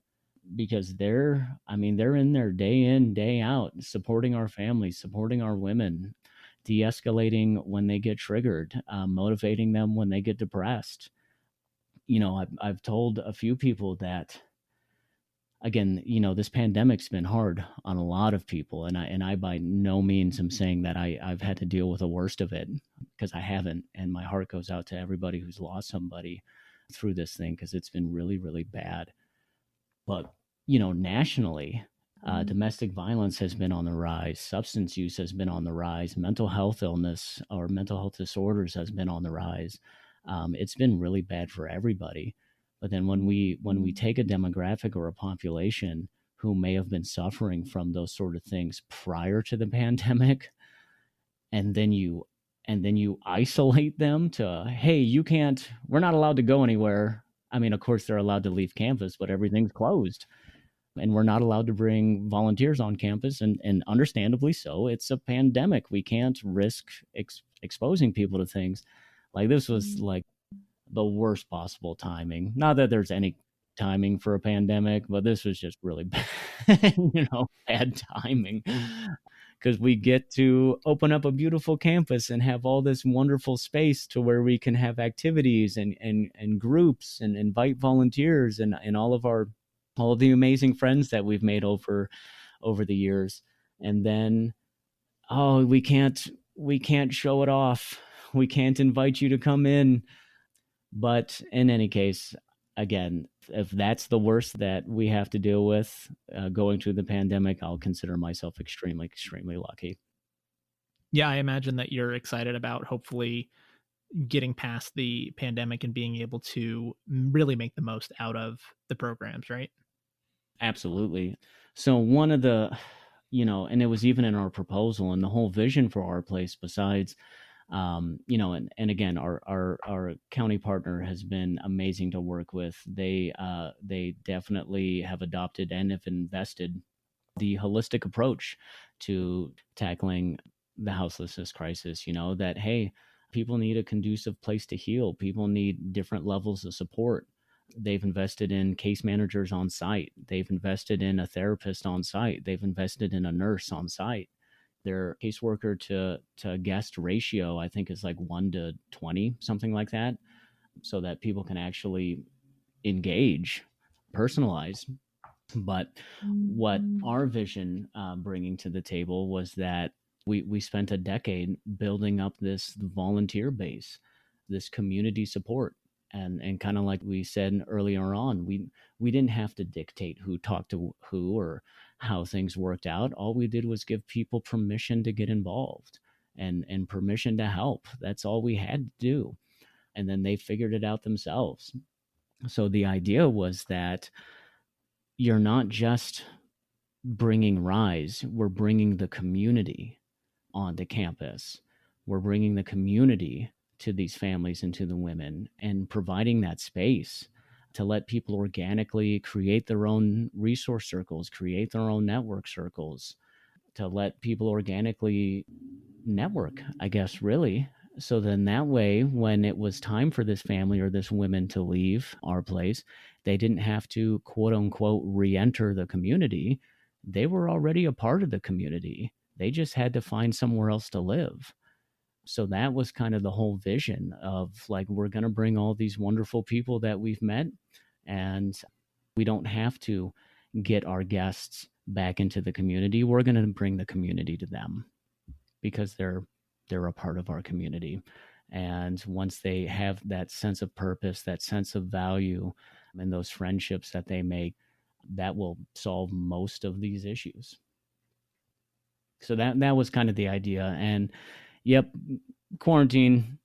[SPEAKER 2] because they're in there day in, day out, supporting our families, supporting our women, de-escalating when they get triggered, motivating them when they get depressed. I've told a few people that, again, this pandemic's been hard on a lot of people, and I by no means am saying that I've had to deal with the worst of it, because I haven't, and my heart goes out to everybody who's lost somebody through this thing, because it's been really, really bad. But nationally, domestic violence has been on the rise, substance use has been on the rise, mental health illness or mental health disorders has been on the rise. It's been really bad for everybody. But then when we take a demographic or a population who may have been suffering from those sort of things prior to the pandemic, and then you isolate them to, hey, we're not allowed to go anywhere. I mean, of course they're allowed to leave campus, but everything's closed. And we're not allowed to bring volunteers on campus, and understandably so. It's a pandemic. We can't risk exposing people to things. Like, this was like the worst possible timing. Not that there's any timing for a pandemic, but this was just really bad, bad timing. Because we get to open up a beautiful campus and have all this wonderful space to where we can have activities and groups and invite volunteers and all of the amazing friends that we've made over the years. And then, we can't show it off. We can't invite you to come in. But in any case, again, if that's the worst that we have to deal with going through the pandemic, I'll consider myself extremely, extremely lucky.
[SPEAKER 1] Yeah, I imagine that you're excited about hopefully getting past the pandemic and being able to really make the most out of the programs, right?
[SPEAKER 2] Absolutely. So one of the, and it was even in our proposal and the whole vision for our place, besides, and again, our county partner has been amazing to work with. They definitely have adopted and have invested the holistic approach to tackling the houselessness crisis. That, hey, people need a conducive place to heal. People need different levels of support. They've invested in case managers on site. They've invested in a therapist on site. They've invested in a nurse on site. Their caseworker to guest ratio, I think, is like 1 to 20, something like that, so that people can actually engage, personalize. But what our vision bringing to the table was that we spent a decade building up this volunteer base, this community support. And kind of like we said earlier on, we didn't have to dictate who talked to who or how things worked out. All we did was give people permission to get involved and permission to help. That's all we had to do. And then they figured it out themselves. So the idea was that you're not just bringing Rise, we're bringing the community onto campus. We're bringing the community to these families and to the women and providing that space to let people organically create their own resource circles, create their own network circles, to let people organically network, I guess, really. So then that way, when it was time for this family or this woman to leave our place, they didn't have to, quote unquote, re-enter the community. They were already a part of the community. They just had to find somewhere else to live. So that was kind of the whole vision of like, we're going to bring all these wonderful people that we've met, and we don't have to get our guests back into the community. We're going to bring the community to them because they're a part of our community. And once they have that sense of purpose, that sense of value, and those friendships that they make, that will solve most of these issues. So that was kind of the idea. And yep, quarantine.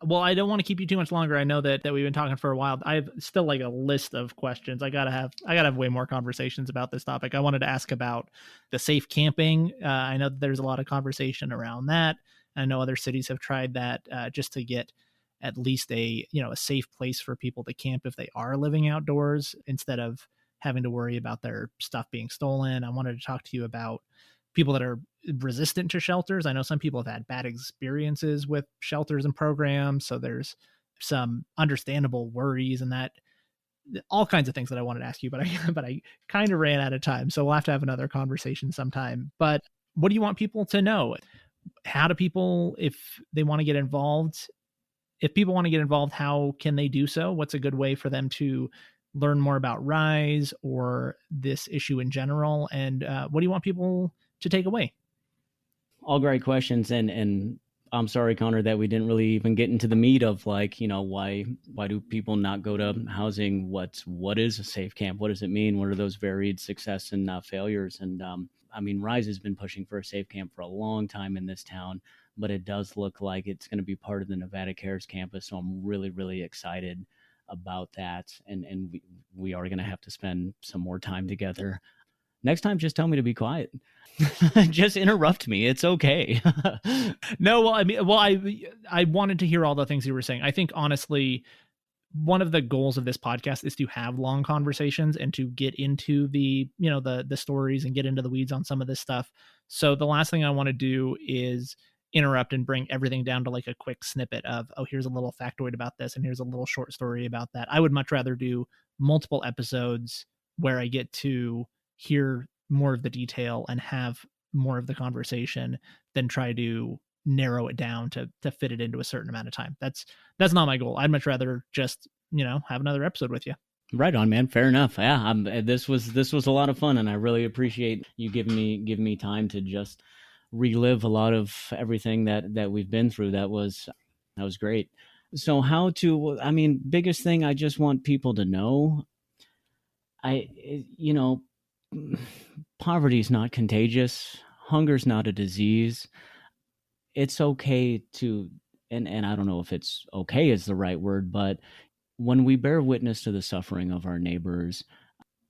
[SPEAKER 1] Well, I don't want to keep you too much longer. I know that we've been talking for a while. I have still like a list of questions. I gotta have way more conversations about this topic. I wanted to ask about the safe camping. I know that there's a lot of conversation around that. I know other cities have tried that just to get at least a safe place for people to camp if they are living outdoors instead of having to worry about their stuff being stolen. I wanted to talk to you about people that are resistant to shelters. I know some people have had bad experiences with shelters and programs, so there's some understandable worries and that all kinds of things that I wanted to ask you, but I kind of ran out of time, so we'll have to have another conversation sometime. But what do you want people to know? How do people, if they want to get involved, how can they do so? What's a good way for them to learn more about Rise or this issue in general? And what do you want people to take away?
[SPEAKER 2] All great questions. And I'm sorry, Connor, that we didn't really even get into the meat of like, why do people not go to housing? What is a safe camp? What does it mean? What are those varied success and failures? And Rise has been pushing for a safe camp for a long time in this town, but it does look like it's going to be part of the Nevada Cares campus. So I'm really, really excited about that. And we are going to have to spend some more time together. Next time, just tell me to be quiet. Just interrupt me. It's okay.
[SPEAKER 1] No, well, I wanted to hear all the things you were saying. I think honestly, one of the goals of this podcast is to have long conversations and to get into the stories and get into the weeds on some of this stuff. So the last thing I want to do is interrupt and bring everything down to like a quick snippet of, oh, here's a little factoid about this and here's a little short story about that. I would much rather do multiple episodes where I get to hear more of the detail and have more of the conversation than try to narrow it down to fit it into a certain amount of time. That's not my goal. I'd much rather just, have another episode with you.
[SPEAKER 2] Right on, man. Fair enough. Yeah. This was a lot of fun, and I really appreciate you giving me time to just relive a lot of everything that we've been through. That was great. So biggest thing I just want people to know, poverty is not contagious. Hunger's not a disease. it's okay to, and I don't know if it's okay is the right word, but when we bear witness to the suffering of our neighbors,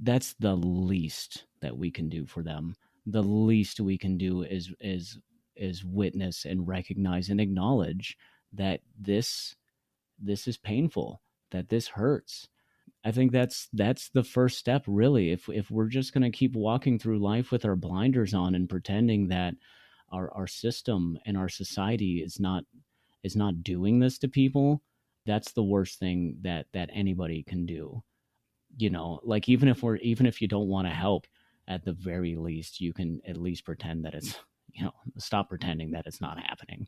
[SPEAKER 2] that's the least that we can do for them. The least we can do is witness and recognize and acknowledge that this is painful, that this hurts. I think that's the first step, really. If we're just going to keep walking through life with our blinders on and pretending that our system and our society is not doing this to people, that's the worst thing that anybody can do. Like even if you don't want to help, at the very least you can at least pretend that it's, stop pretending that it's not happening.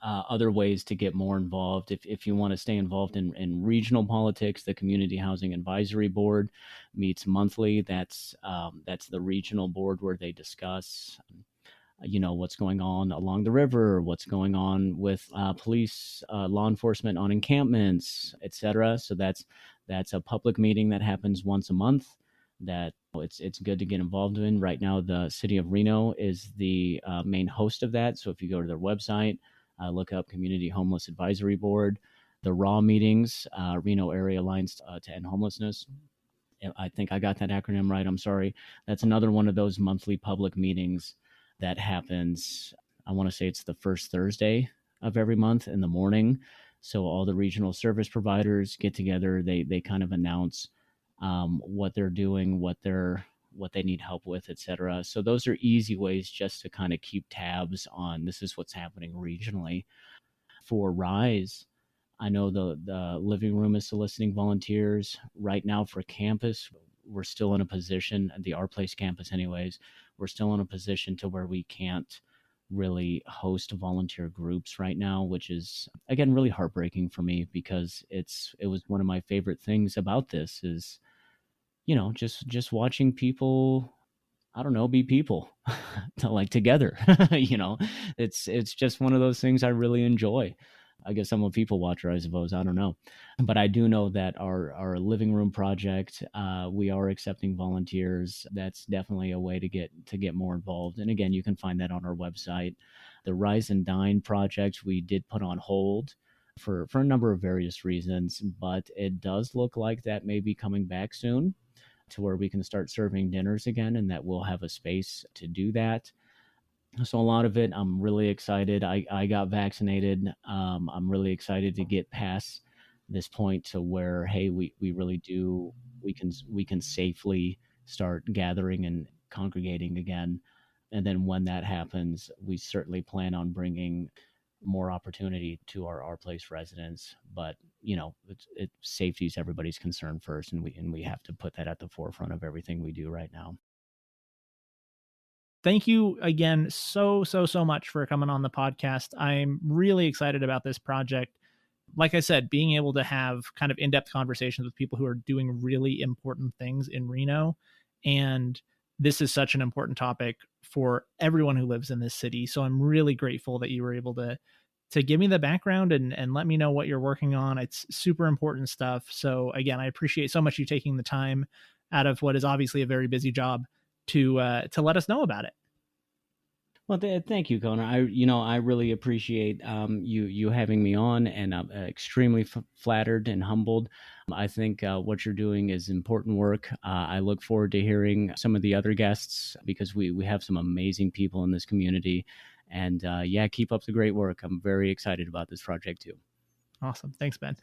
[SPEAKER 2] Other ways to get more involved, if you want to stay involved in regional politics, the Community Housing Advisory Board meets monthly. That's the regional board where they discuss what's going on along the river, what's going on with police, law enforcement on encampments, etc. So that's a public meeting that happens once a month that it's good to get involved in. Right now, the city of Reno is the main host of that. So if you go to their website, look up Community Homeless Advisory Board, the RAW meetings, Reno Area Alliance to End Homelessness. I think I got that acronym right. I'm sorry. That's another one of those monthly public meetings that happens. I want to say it's the first Thursday of every month in the morning. So all the regional service providers get together. They kind of announce what they're doing, what they need help with, etc. So those are easy ways just to kind of keep tabs on this is what's happening regionally. For Rise, I know the living room is soliciting volunteers right now for campus. We're still in a position, the Our Place campus anyways, we're still in a position to where we can't really host volunteer groups right now, which is, again, really heartbreaking for me because it was one of my favorite things about this is, just watching people, I don't know, be people to like together. It's just one of those things I really enjoy. I guess I'm a people watcher, I suppose. I don't know. But I do know that our living room project, we are accepting volunteers. That's definitely a way to get more involved. And again, you can find that on our website. The Rise and Dine project, we did put on hold for a number of various reasons, but it does look like that may be coming back soon to where we can start serving dinners again and that we'll have a space to do that. So a lot of it, I'm really excited. I got vaccinated. I'm really excited to get past this point to where, hey, we really do, we can safely start gathering and congregating again. And then when that happens, we certainly plan on bringing more opportunity to our Place residents. But safety is everybody's concern first, and we have to put that at the forefront of everything we do right now.
[SPEAKER 1] Thank you again so much for coming on the podcast. I'm really excited about this project. Like I said, being able to have kind of in-depth conversations with people who are doing really important things in Reno. And this is such an important topic for everyone who lives in this city. So I'm really grateful that you were able to give me the background and let me know what you're working on. It's super important stuff. So again, I appreciate so much you taking the time out of what is obviously a very busy job to let us know about it.
[SPEAKER 2] Well, thank you, Connor. I really appreciate you having me on, and I'm extremely flattered and humbled. I think what you're doing is important work. I look forward to hearing some of the other guests because we have some amazing people in this community. And keep up the great work. I'm very excited about this project too.
[SPEAKER 1] Awesome. Thanks, Ben.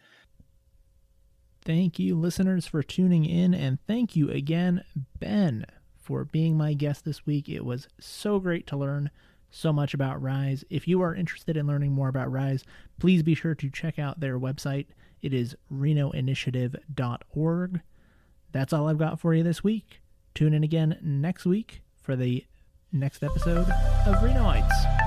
[SPEAKER 1] Thank you, listeners, for tuning in. And thank you again, Ben, for being my guest this week. It was so great to learn so much about Rise. If you are interested in learning more about Rise, please be sure to check out their website. It is renoinitiative.org. That's all I've got for you this week. Tune in again next week for the next episode of Renoites.